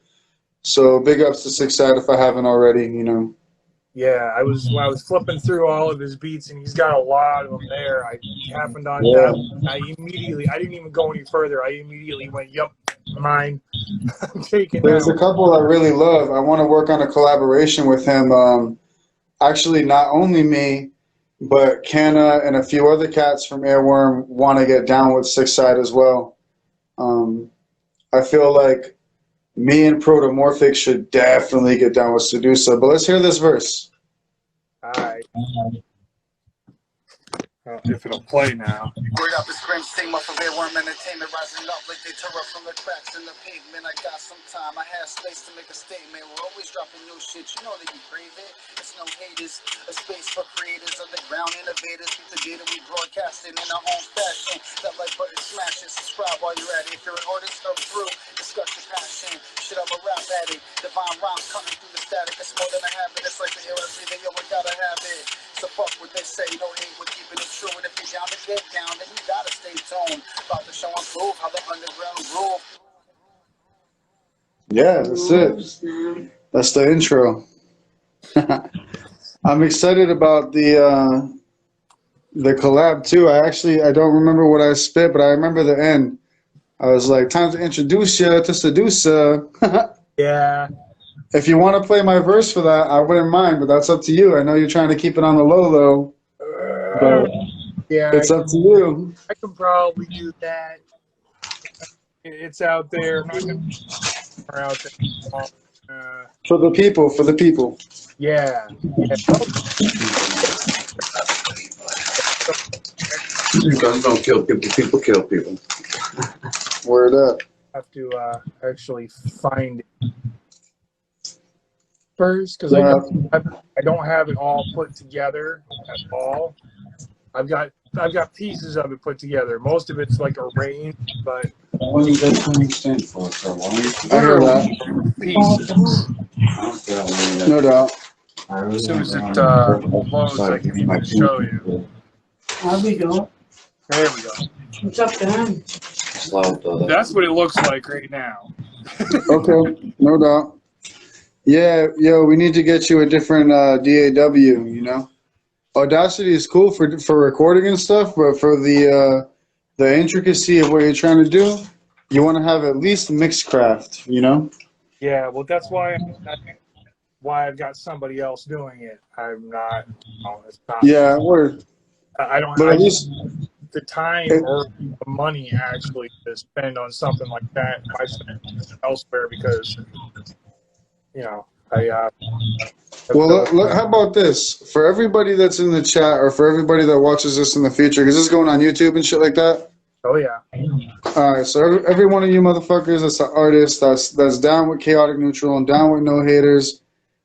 So big ups to Six Side if I haven't already, you know. Yeah, when I was flipping through all of his beats, and he's got a lot of them there. I happened on that. I didn't even go any further. I immediately went, yep, mine. I'm taking There's a out. couple I really love. I want to work on a collaboration with him. Actually, not only me, but Canna and a few other cats from Airworm want to get down with Six Side as well. I feel like me and Protomorphic should definitely get down with Sedusa. But let's hear this verse. Alright. If it'll play now. Word up, it's Grim Singmuf of Airworm Entertainment, rising up like they tore up from the cracks in the pavement. I got some time, I have space to make a statement. We're always dropping new shit, you know that you crave it. It's no haters, a space for creators, underground innovators. Keep the data we broadcasting in our own fashion. That like button, smash it, subscribe while you're at it. If you're an artist or through, discuss your passion. Shit, I'm a rap addict. Divine rhymes coming through the static. It's more than a habit, it's like the air I breathe, yo, I gotta have it. So fuck what they say, no hate, we're keeping it true. And if you're down to get down, then you gotta stay tuned. About to show and prove how the underground groove. Yeah, that's it. That's the intro. I'm excited about the collab too. I don't remember what I spit, but I remember the end. I was like, time to introduce you to Sedusa. Yeah. If you want to play my verse for that, I wouldn't mind, but that's up to you. I know you're trying to keep it on the low though, but Yeah, it's up to you. I can probably do that. It's out there. I'm not gonna put it out there. For the people, for the people. Yeah. Guns don't kill people, people kill people. Word up. I have to actually find it first because I don't have it all put together at all. I've got pieces of it put together. Most of it's like arranged, but What does that thing stand for? So I hear that. pieces. No doubt. As soon as it loads, I can even show you. How we doing? There we go. What's up, Dan? That's what it looks like right now. Okay, no doubt. Yeah, yo, we need to get you a different DAW, you know? Audacity is cool for recording and stuff, but for the intricacy of what you're trying to do, you want to have at least Mixcraft, you know? Yeah, well, that's why I've got somebody else doing it. I'm not. It's not Yeah, word. I don't. But I at least the time or the money actually to spend on something like that. I spend elsewhere because I. Well, look, how about this? For everybody that's in the chat or for everybody that watches this in the future, because this is going on YouTube and shit like that. Oh, yeah. All right, so every one of you motherfuckers that's an artist that's down with Chaotic Neutral and down with No Haters,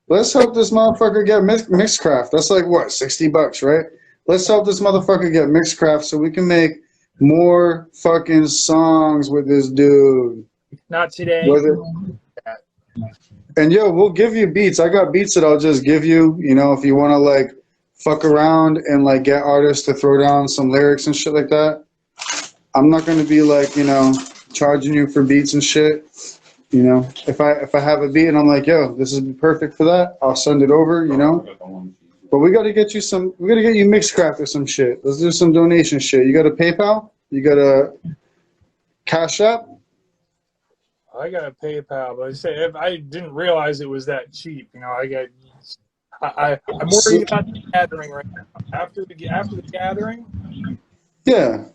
let's help this motherfucker get Mixcraft. That's like, what, $60, right? Let's help this motherfucker get Mixcraft so we can make more fucking songs with this dude. Not today. And yo, we'll give you beats. I got beats that I'll just give you, you know, if you want to like fuck around and like get artists to throw down some lyrics and shit like that. I'm not going to be like, you know, charging you for beats and shit. You know, if I have a beat and I'm like, yo, this is perfect for that, I'll send it over, you know. But we got to get you Mixcraft or some shit. Let's do some donation shit. You got a PayPal? You got a Cash App? I got a PayPal, but I didn't realize it was that cheap. You know, I'm worried about the gathering right now. After the gathering. Yeah,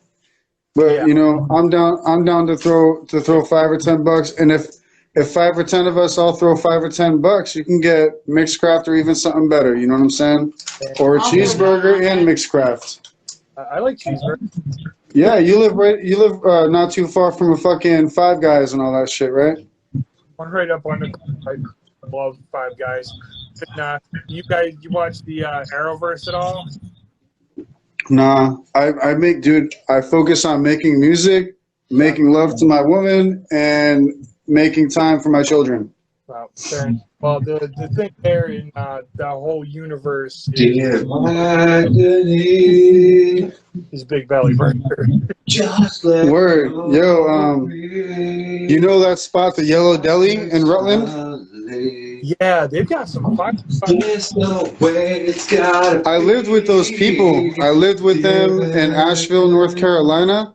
but yeah. You know, I'm down to throw $5 or $10, and if 5 or 10 of us all throw $5 or $10, you can get Mixcraft or even something better. You know what I'm saying? Or a cheeseburger and Mixcraft. I like cheeseburger. Yeah, you live not too far from a fucking Five Guys and all that shit, right? One right up on the. I love Five Guys. And, you watch the Arrowverse at all? Nah, I focus on making music, making love to my woman, and making time for my children. Well, the thing there in the whole universe is Big Belly Burger. Word. Yo, you know that spot, the Yellow Deli in Rutland? Yeah, they've got some fun. I lived with those people. I lived with them in Asheville, North Carolina.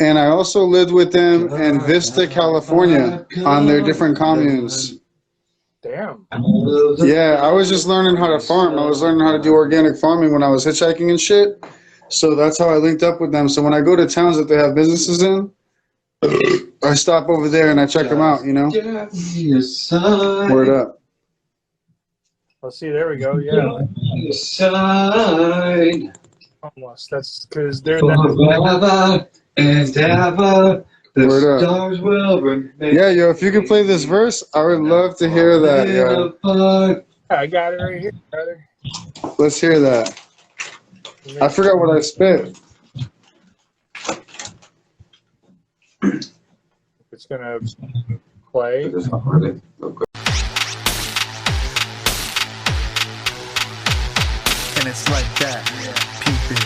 And I also lived with them in Vista, California, on their different communes. Damn. Yeah, I was just learning how to farm. I was learning how to do organic farming when I was hitchhiking and shit. So that's how I linked up with them. So when I go to towns that they have businesses in, I stop over there and I check them out, you know? Word up. Let's see, there we go. Yeah. Almost. That's because they're that. Word up. Yeah, yo, if you could play this verse, I would love to hear that, yo. I got it right here, brother. Let's hear that. I forgot what I spit. It's gonna play. And it's like that, peep it.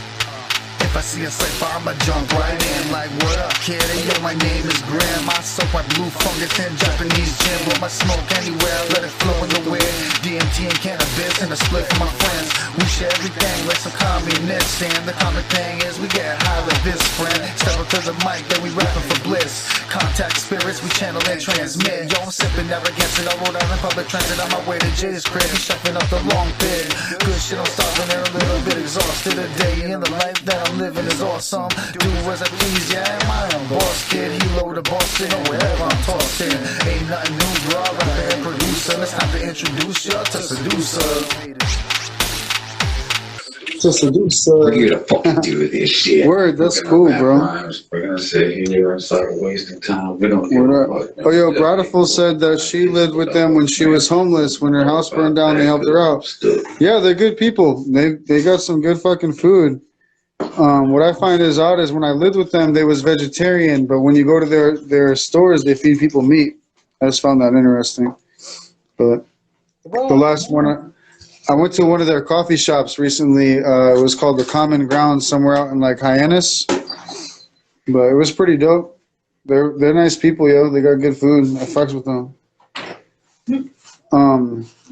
If I see a cipher, I'ma jump right in. Like, what up, kid? Hey, yo, my name is Graham. I soak my blue fungus in Japanese gin. Blow my smoke anywhere, let it flow in the wind. DMT and cannabis and a split for my friends. We share everything like some communists. And the common thing is we get high like this, friend. Step up to the mic, then we rapping for bliss. Contact spirits, we channel and transmit. Yo, I'm sipping, never against it. I rode out in public transit on my way to Jay's crib. He's shuffling up the long pit. Good shit, I'm starving and a little bit exhausted. A day in the life that I'm living is awesome. Do as I please, yeah, I'm my own boss kid. He load the boss in or wherever I'm tossing. Ain't nothing new, bro. Rapper and producer. It's time to introduce ya to seducer. To seducer. We're here to fucking do this shit. Word, that's cool, bro. We're gonna sit here and start wasting time. We don't give Word a up. fuck. Oh, yo, Bradiful said that she lived with them when she was homeless. When her house burned down, they helped her out. Yeah, they're good people. They got some good fucking food. What I find is odd is when I lived with them, they was vegetarian, but when you go to their stores, they feed people meat. I just found that interesting. But the last one, I went to one of their coffee shops recently. It was called The Common Ground somewhere out in like Hyannis. But it was pretty dope. They're nice people, yo. They got good food. I fucks with them.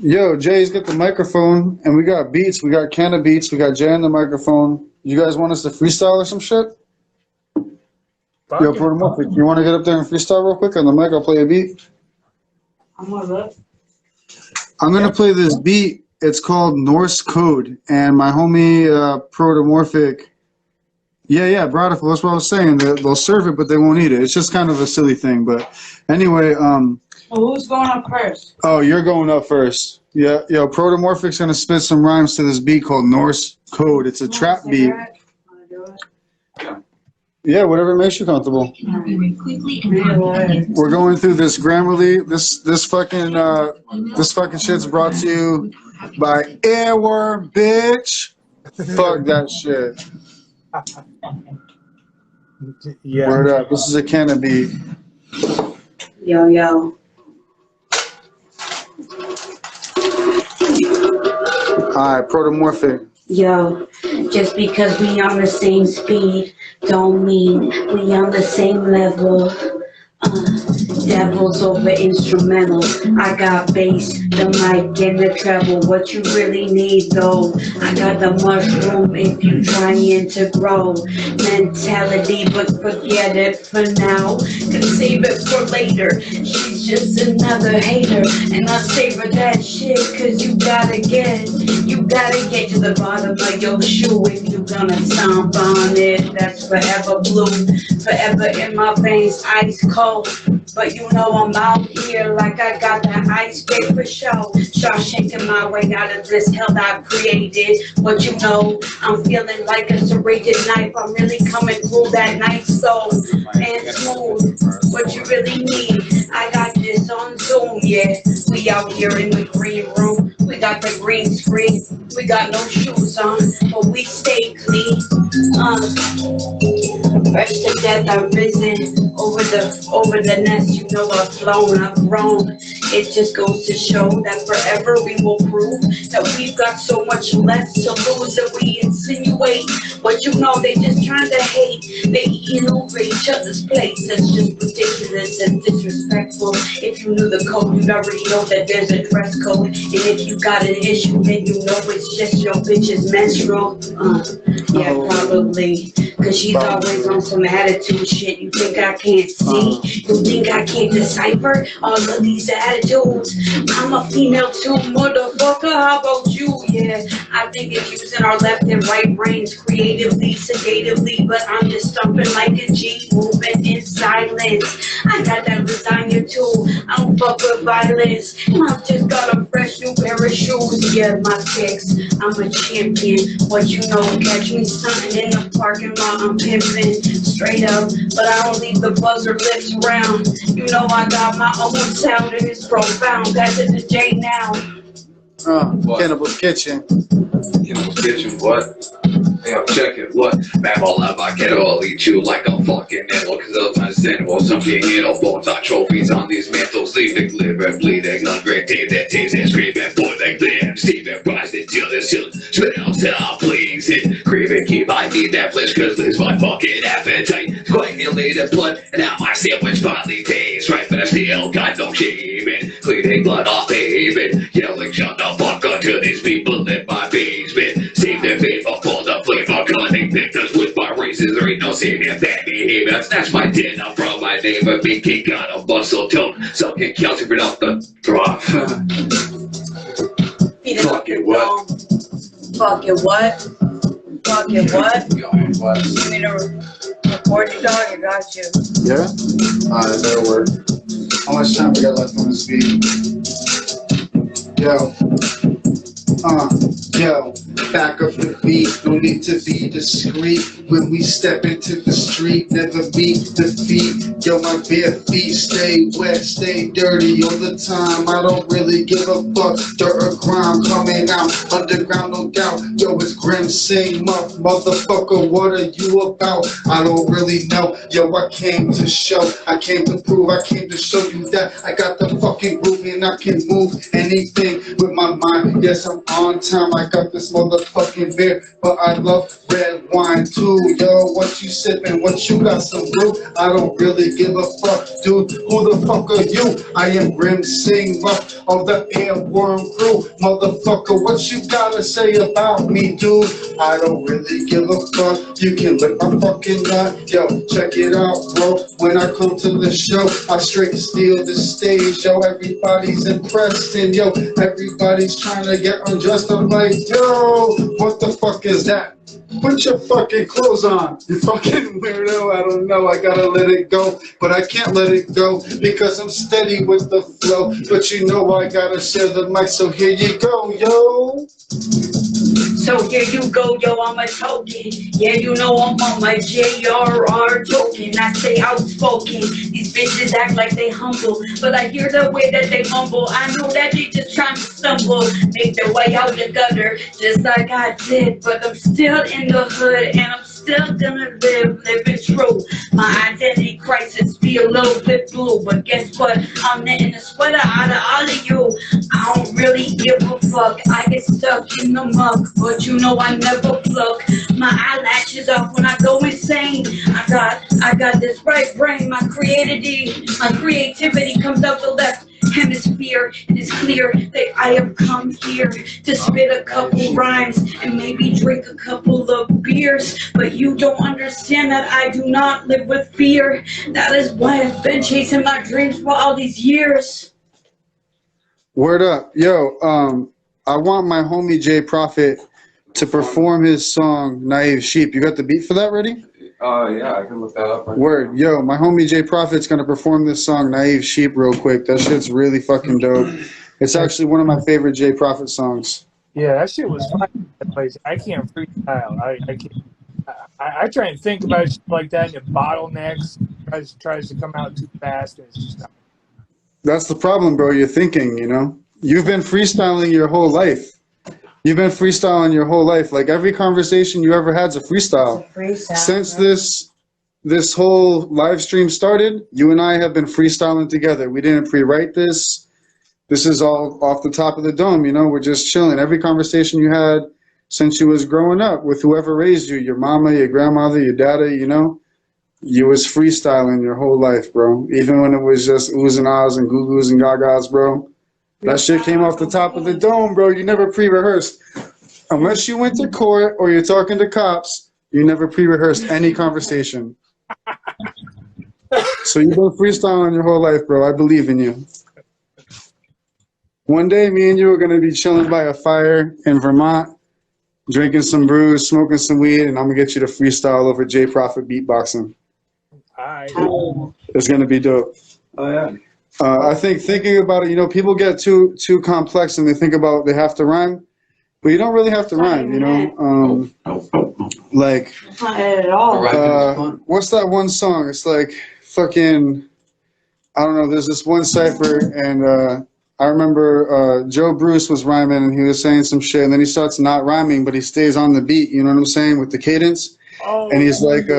Yo, Jay's got the microphone, and we got beats. We got Canna beats. We got Jay on the microphone. You guys want us to freestyle or some shit? Yo, Protomorphic, you want to get up there and freestyle real quick on the mic? I'll play a beat. I'm gonna play this beat. It's called Norse Code, and my homie Protomorphic. Yeah, Bradiful. That's what I was saying. They'll serve it, but they won't eat it. It's just kind of a silly thing. But anyway, Well, who's going up first? Oh, you're going up first. Yeah, yo, Protomorphic's gonna spit some rhymes to this beat called Norse Code. It's a trap beat. Yeah, whatever makes you comfortable. We're going through this Grammarly. This fucking shit's brought to you by Airworm, bitch. Fuck that shit. Yeah. Word up. This is a Canna beat. Yo. Alright, Protomorphic. Yo, just because we on the same speed don't mean we on the same level. Devils over instrumentals. I got bass, the mic, and the treble. What you really need though, I got the mushroom if you trying to grow. Mentality, but forget it for now. Can save it for later. She's just another hater, and I savor that shit. Cause you gotta get to the bottom of your shoe if you gonna stomp on it. That's forever blue, forever in my veins, ice cold. But you know I'm out here like I got that ice pick for show. Shawshanking my way out of this hell I've created. But you know, I'm feeling like a serrated knife. I'm really coming through that night so and smooth. What you really need, I got this on Zoom, yeah. We out here in the green room. We got the green screen. We got no shoes on, but we stay clean. Fresh to death, I've risen over the nest. You know I've flown, I've grown. It just goes to show that forever we will prove that we've got so much left to lose that we insinuate. But you know they just trying to hate. They eating over each other's plates. That's just ridiculous. this is disrespectful. If you knew the code, you'd already know that there's a dress code. And if you got an issue, then you know it's just your bitch's menstrual. Yeah, probably. Cause she's always on some attitude shit. You think I can't see? You think I can't decipher all of these attitudes? I'm a female too, motherfucker. How about you? Yeah, I think it's using our left and right brains creatively, sedatively, but I'm just stumping like a G, moving in silence. I got that lasagna too. I don't fuck with violence. And I've just got a fresh new pair of shoes. Yeah, my kicks. I'm a champion. What you know, catch me stunting in the parking lot. I'm pimping straight up, but I don't leave the buzzer lips around. You know I got my own sound and it's profound. Pass it to Jay now. Cannibal's Kitchen. Cannibal Kitchen, what? Yo, check it, what? Mammal love, I can all eat you like a fucking animal, cause otherwise animals, some can't handle bones on trophies on these mantles, leaving, living, bleeding, hungry, team that teams and screaming, boiling, glim, Steven, Price, until this smell, tell, please, it, craving, keep, I need that flesh, cause lose my fucking appetite, coagulated blood, and now my sandwich finally tastes right, but I still got no shame, and cleaning blood off pavement, yelling, shut the fuck up to these people in my basement, save their faithful for the flavor, cutting victims with my races, there ain't no saving bad behavior, snatch my dinner from my neighbor, making got a muscle tone, sucking calcium off the drop. Fucking what? Fucking what? Fucking what? Going what? You mean to record you, dog? I got you. Yeah? Alright, that'll work. How much time we got left on this beat? Yo. Yo, back up the beat, no need to be discreet. When we step into the street, never meet defeat. Yo, my bare feet stay wet, stay dirty all the time. I don't really give a fuck, dirt or grime coming out, underground no doubt. Yo, it's Grim Singmuf, motherfucker, what are you about? I don't really know, yo, I came to show, I came to prove, I came to show you that I got the fucking groove and I can move anything with my mind. Yes, I'm on time, I got this motherfucking beer, but I love red wine too. Yo, what you sipping? What you got some brew? I don't really give a fuck, dude. Who the fuck are you? I am Grim Singmuf of the Airworm crew. Motherfucker, what you gotta say about me, dude? I don't really give a fuck. You can lick my fucking nut. Yo, check it out, bro. When I come to the show, I straight steal the stage. Yo, everybody's impressed and yo, everybody's trying to get undressed. I'm like, yo, what the fuck is that? Put your fucking clothes on, you fucking weirdo. I don't know, I gotta let it go, but I can't let it go because I'm steady with the flow. But you know I gotta share the mic, so here you go, yo. So here you go, yo, I'm a token. Yeah, you know I'm on my JRR token. I stay outspoken. These bitches act like they humble, but I hear the way that they mumble. I know that they just trying to stumble, make their way out the gutter, just like I did. But I'm still in the hood, and I'm still gonna living true. My identity crisis be a little bit blue, but guess what? I'm knitting a sweater out of all of you. I don't really give a fuck. I get stuck in the muck, but you know I never pluck my eyelashes off when I go insane. I got this right brain. My creativity comes out the left hemisphere. It is clear that I have come here to spit a couple rhymes and maybe drink a couple of beers, but you don't understand that I do not live with fear. That is why I've been chasing my dreams for all these years. Word up. Yo, I want my homie Jay Prophet to perform his song Naive Sheep. You got the beat for that ready? Yeah, I can look that up. Word. Yo, my homie Jay Prophet's gonna perform this song Naive Sheep real quick. That shit's really fucking dope. It's actually one of my favorite Jay Prophet songs. Yeah, that shit was fun. I can't freestyle. I can't. I try and think about shit like that, and it bottlenecks. Tries to come out too fast, and it's just not. That's the problem, bro. You're thinking, you know? You've been freestyling your whole life. You've been freestyling your whole life. Like every conversation you ever had's a freestyle. Since this whole live stream started, you and I have been freestyling together. We didn't pre-write this. This is all off the top of the dome, you know? We're just chilling. Every conversation you had since you was growing up with whoever raised you, your mama, your grandmother, your daddy, you know? You was freestyling your whole life, bro. Even when it was just oohs and ahs and goo goos and gagas, bro. That shit came off the top of the dome, bro. You never pre-rehearsed. Unless you went to court or you're talking to cops, you never pre-rehearsed any conversation. So you've been freestyling your whole life, bro. I believe in you. One day, me and you are going to be chilling by a fire in Vermont, drinking some brews, smoking some weed, and I'm going to get you to freestyle over Jay Prophet beatboxing. It's going to be dope. Oh, yeah. I think thinking about it, you know, people get too complex and they think about they have to rhyme, but you don't really have to rhyme, you know. Like, not at all. What's that one song? It's like fucking, I don't know. There's this one cipher, and I remember Joe Bruce was rhyming, and he was saying some shit, and then he starts not rhyming, but he stays on the beat. You know what I'm saying, with the cadence. And he's like,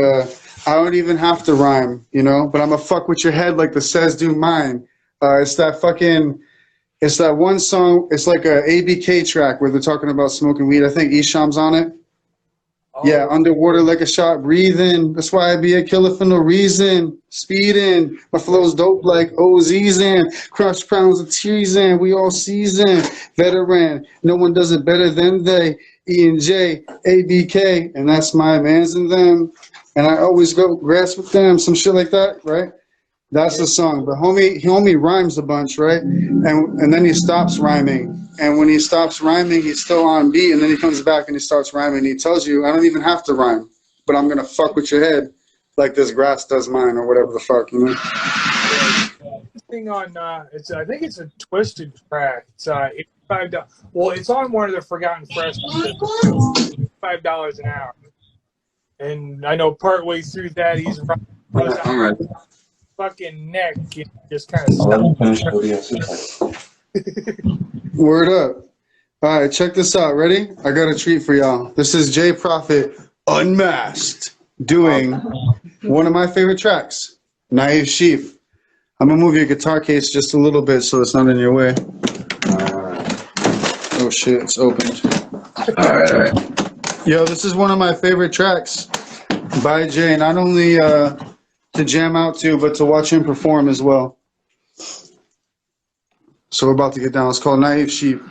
I don't even have to rhyme, you know, but I'm gonna fuck with your head like the says do mine. It's that one song. It's like a ABK track where they're talking about smoking weed. I think Isham's on it. Yeah, underwater like a shot, breathing. That's why I be a killer for no reason. Speeding, my flow's dope like OZ's in. Crush crowns of treason, we all seasoned. Veteran, no one does it better than they. E&J, ABK, and that's my mans and them. And I always go grass with them, some shit like that, right? That's the song. But homie rhymes a bunch, right? And then he stops rhyming. And when he stops rhyming, he's still on beat. And then he comes back and he starts rhyming. And he tells you, I don't even have to rhyme, but I'm gonna fuck with your head like this grass does mine, or whatever the fuck, you know. Thing on I think it's a Twisted track. It's $5. Well, it's on one of the Forgotten Fresh. $5 an hour. And I know partway through that he's right. Fucking neck and just kind of Word up. All right, check this out. Ready? I got a treat for y'all. This is Jay Prophet Unmasked doing one of my favorite tracks, Naive Sheep. I'm gonna move your guitar case just a little bit so it's not in your way. Oh shit, it's opened. All right. Yo, this is one of my favorite tracks by Jay, not only to jam out to, but to watch him perform as well. So we're about to get down. It's called Naive Sheep.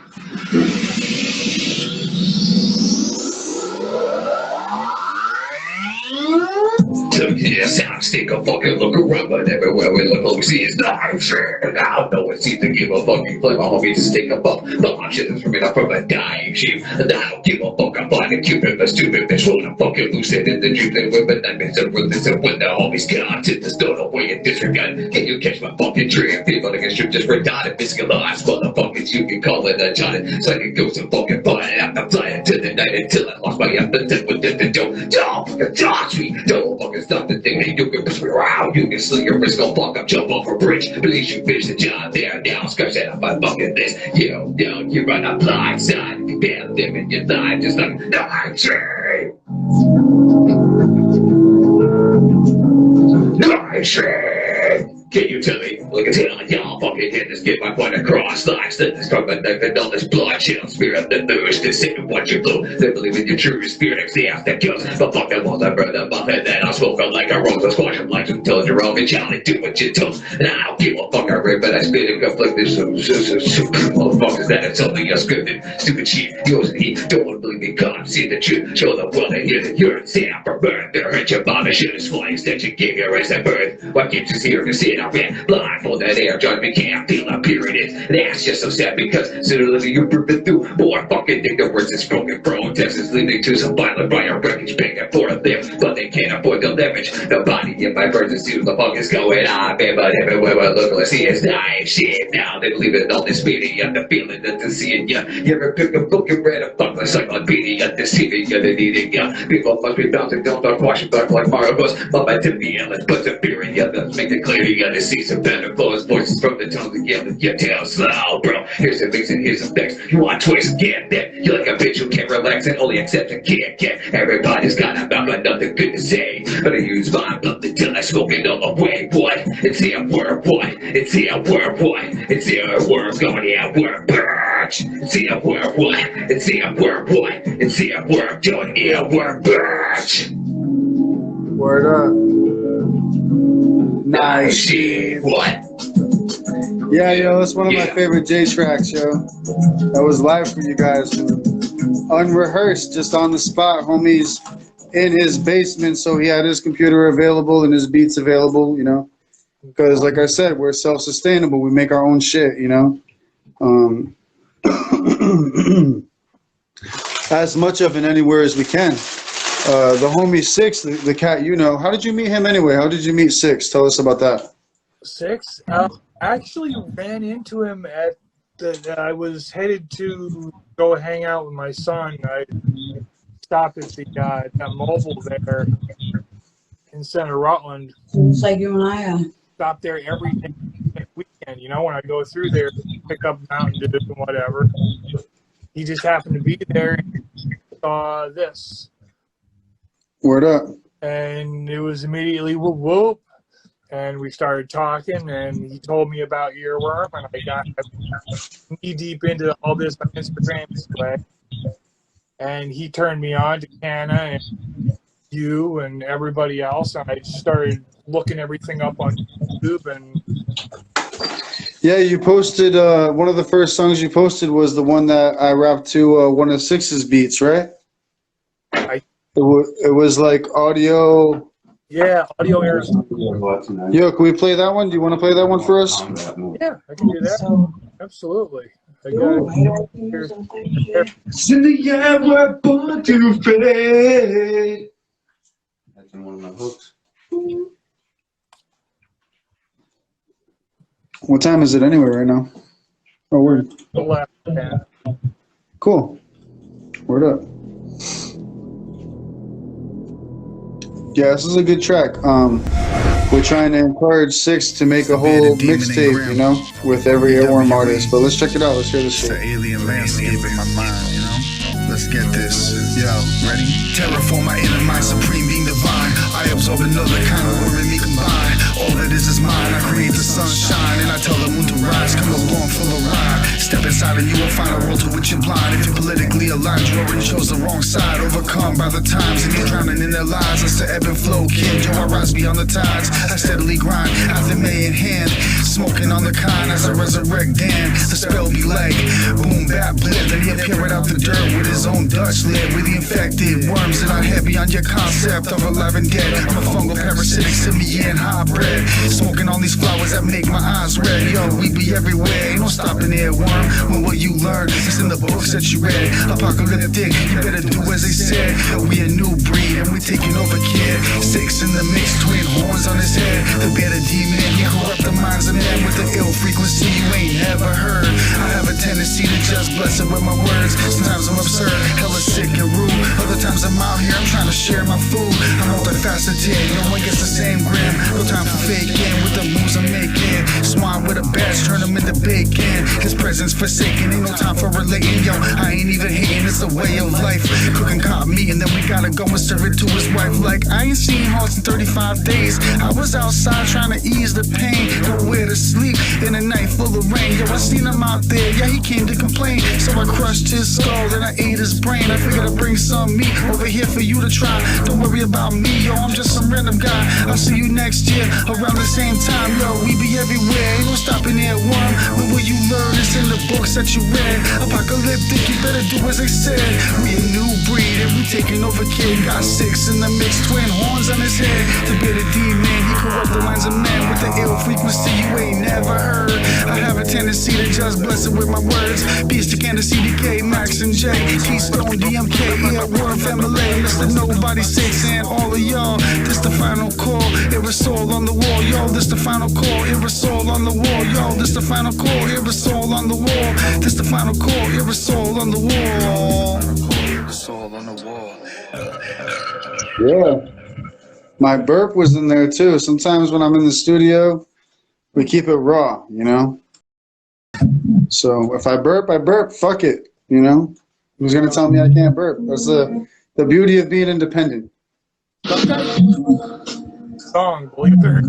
Sound stick a fucking look around, but everywhere we look, all we see is knives. And now no one seems to give a fucking flip. My homie just stick a fuck. The hot shit is coming up from a dying sheep. And I don't give a fuck. I'm finding Cupid, but stupid bitch wanna fucking lose it in the dream. They whip it, that bitch and ruthless. And when the homies got to the stone away and disregard, can you catch my fucking dream? People that get stripped just retarded, physicalized motherfuckers. You can call it a Johnny. So I can go some fucking fun. I'm not flying to the night until I lost my appetite with the dope. Don't fucking touch me. Don't fucking stop the thing that you can push me around. You can sling your wrist, go fuck up, jump off a bridge. Please you finish the job there now. Scratch that up my fucking list. Yo, you're on a blind side. You can't live in your life just like night train. Night train. Can you tell me? Look at hell, y'all fucking hit this, get my point across. Life's the discovered and all this blood chill. Spirit the thirst, to say what you blew. They believe in your true spirit, it's the ass that kills. But fuck them all, I burn them up, and then I'll smoke them like a rose. I'll squash them like until you're wrong, and challenge, do what you told. And I don't give a fuck, I rip, but I spit and conflict this. Motherfuckers that it's only a scripted. Stupid shit, yours and he don't want to believe me, come see the truth. Show the world that you're insane for birth. They're hurt your mom, and shit is flying that you gave your race at birth. What keeps us here to sit up and blindfold that air judgment can't feel a period. That's just so sad because sooner or later you're ripping through more fucking ignorance and spoken protests leading to some violent fire wreckage begging for a lift, but they can't afford the leverage. The body in my birds see what the fuck is going on, man, but everywhere I look, I see is knife shit. Now they believe in all this media, the feeling that they're seeing ya. You ever pick a book and read a fuck like encyclopedia, deceiving ya, they're needing ya. People must be bouncing, don't start washing back like Mario Bros. But by Timmy, let's put the fear in ya, let's make it clear you gotta see some better clothes, voices from the tongue again with your tail slow, bro. Here's the mix and here's the fix. You want twist, get that. You're like a bitch who can't relax and only accept and can't get. Everybody's got about but nothing good to say. But I use my blood until I smoke it all away. What? It's the word, what? It's the word, what? It's the word going here, word, birch. It's the word, what? It's the word, what? It's the word going here, word, birch. Word up. Nice shit. What? Yeah, yo, that's one of my favorite J tracks, yo. That was live for you guys. Unrehearsed, just on the spot. Homie's in his basement, so he had his computer available and his beats available, you know. Because, like I said, we're self-sustainable. We make our own shit, you know. As much of it anywhere as we can. The homie Six, the cat, you know. How did you meet him anyway? How did you meet Six? Tell us about that. Six? Actually ran into him at I was headed to go hang out with my son. I stopped at that mobile there in Center Rutland. It's like you and I are. Stop there every day, weekend, you know, when I go through there, pick up Mountain Dew and whatever. He just happened to be there and saw this. Word up. And it was immediately whoop whoop. And we started talking, and he told me about Earworm, and I got knee deep into all this on Instagram anyway. And he turned me on to Canna and you and everybody else, and I just started looking everything up on YouTube. And yeah, you posted one of the first songs you posted was the one that I rapped to one of Six's beats, right? It was like audio. Yeah, audio errors. Yo, can we play that one? Do you want to play that one for us? Yeah, I can do that. Absolutely. I got it. It's in the air, we're born to fade. That's in one of my hooks. What time is it anyway right now? Oh, word. The left hand. Cool. Word up. Yeah, this is a good track. We're trying to encourage Six to make a whole mixtape, you know, with every Earworm artist. But let's check it out. Let's hear this shit. It's an alien landscape in my mind, you know? Let's get this. Yo, ready? Terraform my inner mind, supreme being divine. I absorb another kind of word in me combine. All that is mine. I create the sunshine and I tell the moon to rise. Come along for the ride. Step inside and you will find a world to which you're blind. If you're politically aligned, you already chose the wrong side. Overcome by the times and you're drowning in their lies. It's the ebb and flow, kid. Yo, I rise beyond the tides. I steadily grind, after May in hand. Smoking on the kind as I resurrect Dan. The spell be like boom, bap, blip. Then he appear right out the dirt with his own Dutch lid. With the infected worms that are heavy on your concept of alive and dead. I'm a fungal parasitic simian hybrid. Smoking on these flowers that make my eyes red. Yo, we be everywhere, ain't no stopping there, worm. When what you learn is in the books that you read. Apocalyptic, you better do as they said. We a new breed and we taking over, kid. Six in the mix, twin horns on his head. The better demon, he corrupt the minds of men with the ill frequency you ain't never heard. I have a tendency to just bless it with my words. Sometimes I'm absurd, hella sick and rude. Other times I'm out here, I'm trying to share my food. I'm multifaceted, no one gets the same gram. No time for faking with the moves I'm making. Swine with a badge, turn them into bacon. His presence forsaken, ain't no time for relating. Yo, I ain't even hating, it's a way of life. Cooking caught me and then we gotta go and serve it to his wife. Like, I ain't seen Hawks in 35 days. I was outside trying to ease the pain. Nowhere to sleep in a night full of rain. Yo, I seen him out there, yeah, he came to complain. So I crushed his skull and I ate his brain. I figured I'd bring some meat over here for you to try. Don't worry about me, yo, I'm just some random guy. I'll see you next year around the same time. Yo, we be everywhere, ain't no stopping there, worm. When will you learn? It's in the books that you read. Apocalyptic, you better do as they said. We a new breed and we taking over, kid. Got six in the mix, twin horns on his head. The bitter demon, he corrupt the minds of men with the ill frequency you ain't never heard. I have a tendency to just bless it with my words. Beast to Candace, CDK, Max and J, Keystone, DMK, Earworm family, Mr. Nobody Six and all of y'all. This the final call, aerosol on the wall, yo. This the final call, aerosol on the wall, yo. This the final call, aerosol on the wall. This the final call, aerosol on the wall. Aerosol on the wall. Yeah. My burp was in there too. Sometimes when I'm in the studio, we keep it raw, you know? So if I burp, I burp. Fuck it, you know? Who's gonna tell me I can't burp? That's the beauty of being independent. Song, believe it or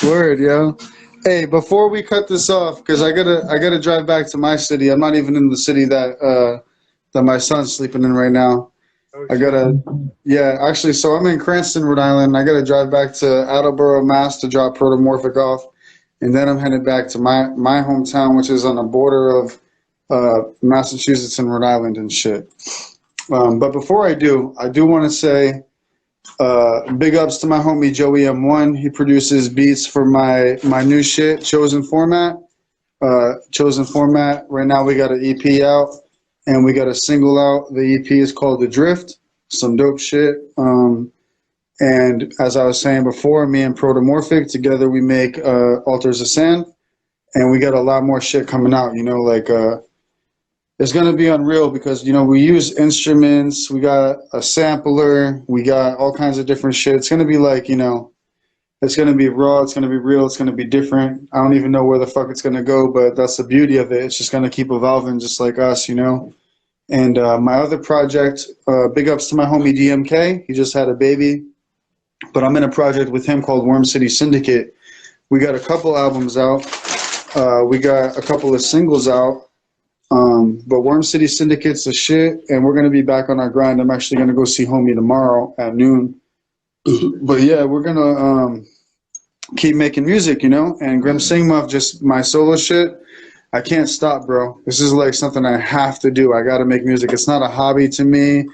Word, yo. Hey, before we cut this off, because I gotta drive back to my city. I'm not even in the city that my son's sleeping in right now. I gotta, yeah, actually, so I'm in Cranston, Rhode Island. I gotta drive back to Attleboro, Mass, to drop Protomorphic off, and then I'm headed back to my hometown, which is on the border of Massachusetts and Rhode Island and shit. But before I do want to say big ups to my homie Joey M1. He produces beats for my new shit, Chosen Format. Chosen Format. Right now we got an EP out and we got a single out. The EP is called The Drift. Some dope shit. And as I was saying before, me and Protomorphic together we make Altars of Sand, and we got a lot more shit coming out. You know, like it's gonna be unreal because, you know, we use instruments, we got a sampler, we got all kinds of different shit. It's gonna be like, you know, it's gonna be raw, it's gonna be real, it's gonna be different. I don't even know where the fuck it's gonna go, but that's the beauty of it. It's just gonna keep evolving just like us, you know. And my other project, big ups to my homie DMK. He just had a baby, but I'm in a project with him called Worm City Syndicate. We got a couple albums out. We got a couple of singles out. But Worm City Syndicate's the shit, and we're gonna be back on our grind. I'm actually gonna go see homie tomorrow at noon. But yeah, we're gonna keep making music, you know. And Grim Singmuf, just my solo shit, I can't stop, bro. This is like something I have to do. I gotta make music. It's not a hobby to me.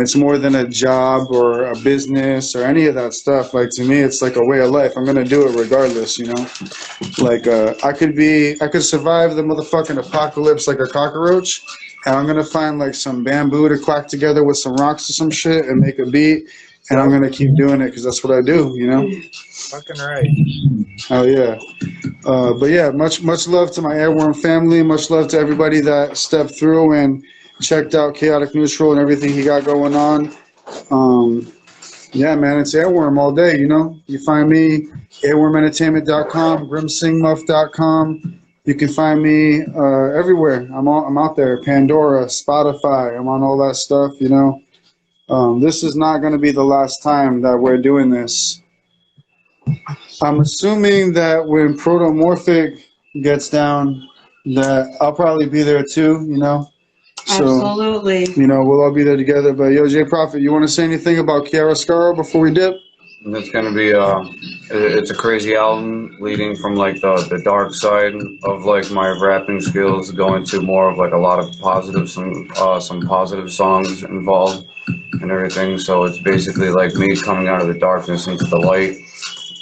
It's more than a job or a business or any of that stuff. Like, to me, it's like a way of life. I'm gonna do it regardless, you know. Like, I could survive the motherfucking apocalypse like a cockroach, and I'm gonna find like some bamboo to clack together with some rocks or some shit and make a beat, and I'm gonna keep doing it because that's what I do, you know. Fucking right. Oh yeah. But yeah, much love to my Airworm family. Much love to everybody that stepped through and checked out Chaotic Neutral and everything he got going on. Yeah, man, it's Airworm all day, you know. You find me, airwormentertainment.com, grimsingmuff.com. You can find me everywhere. I'm out there, Pandora, Spotify. I'm on all that stuff, you know. This is not going to be the last time that we're doing this. I'm assuming that when Protomorphic gets down, that I'll probably be there too, you know. So, Absolutely. you know, we'll all be there together. But yo, Jay Prophet, you want to say anything about Chiaroscuro before we dip? It's gonna be it's a crazy album leading from like the dark side of like my rapping skills, going to more of like a lot of positive, some positive songs involved and everything. So it's basically like me coming out of the darkness into the light,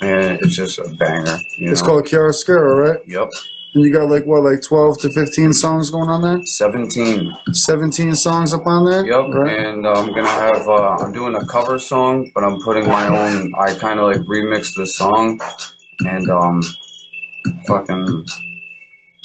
and it's just a banger. It's called Chiaroscuro, right? Yep. And you got like what, like 12 to 15 songs going on there? 17. 17 songs up on there? Yep. Right. And I'm gonna have I'm doing a cover song, but I'm putting my own. I kind of like remixed the song, and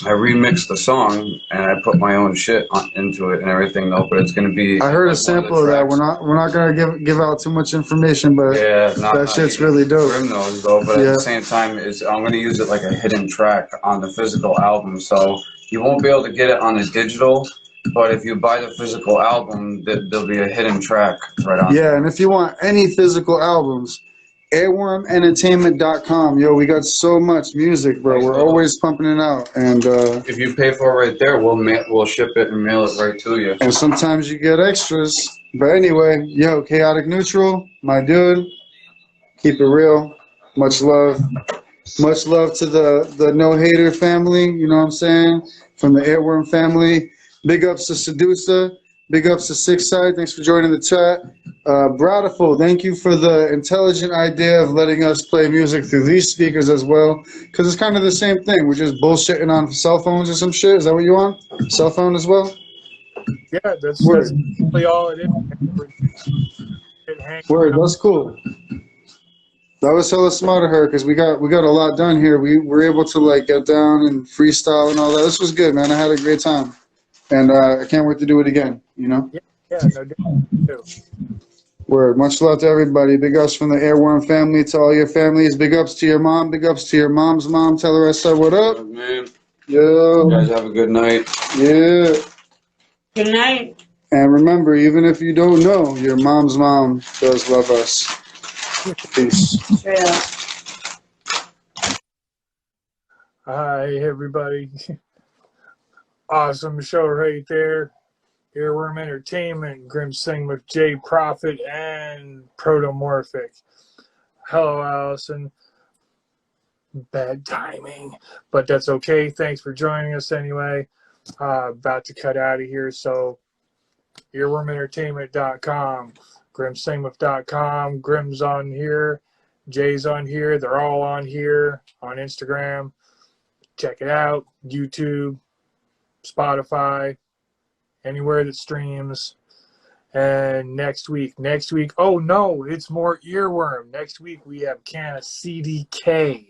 I remixed the song and I put my own shit into it and everything though. But it's gonna be. I heard a sample of that. We're not gonna give out too much information, but yeah, that shit's really dope. Grim knows though, but at the same time, I'm gonna use it like a hidden track on the physical album, so you won't be able to get it on the digital. But if you buy the physical album, there'll be a hidden track right on. Yeah, and if you want any physical albums, airwormentertainment.com. Yo, we got so much music, bro. We're always pumping it out, and if you pay for it right there, we'll ship it and mail it right to you. And sometimes you get extras. But anyway, yo, Chaotic Neutral, my dude, keep it real. Much love. Much love to the No Hater family, you know what I'm saying? From the Airworm family. Big ups to Seducer. Big ups to Six Side. Thanks for joining the chat. Bradiful, thank you for the intelligent idea of letting us play music through these speakers as well. Because it's kind of the same thing. We're just bullshitting on cell phones or some shit. Is that what you want? Cell phone as well? Yeah, that's really all it is. Word, that's cool. That was hella smart of her because we got a lot done here. We were able to like get down and freestyle and all that. This was good, man. I had a great time. And I can't wait to do it again, you know? Yeah, no doubt. Word. Much love to everybody. Big ups from the Airworm family to all your families. Big ups to your mom. Big ups to your mom's mom. Tell her I said what up. Man. Yo. You guys have a good night. Yeah. Good night. And remember, even if you don't know, your mom's mom does love us. Peace. Yeah. Hi, everybody. Awesome show right there. Earworm Entertainment, Grim Singmuf, Jay Prophet and Protomorphic. Hello, Allison. Bad timing, but that's okay. Thanks for joining us anyway. About to cut out of here, so earwormentertainment.com, grimsingmuf.com, Grim's on here, Jay's on here, they're all on here on Instagram. Check it out. YouTube, Spotify, anywhere that streams. And next week, oh no, it's more Earworm. Next week we have Canna CDK.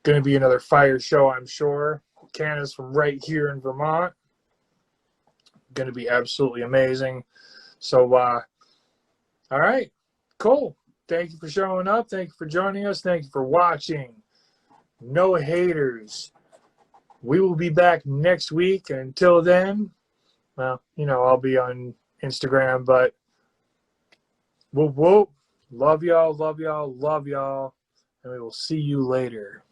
Going to be another fire show, I'm sure. Canna's from right here in Vermont. Going to be absolutely amazing. So, all right, cool. Thank you for showing up. Thank you for joining us. Thank you for watching. No haters. We will be back next week. Until then, well, you know, I'll be on Instagram, but whoop, whoop. Love y'all, love y'all, love y'all. And we will see you later.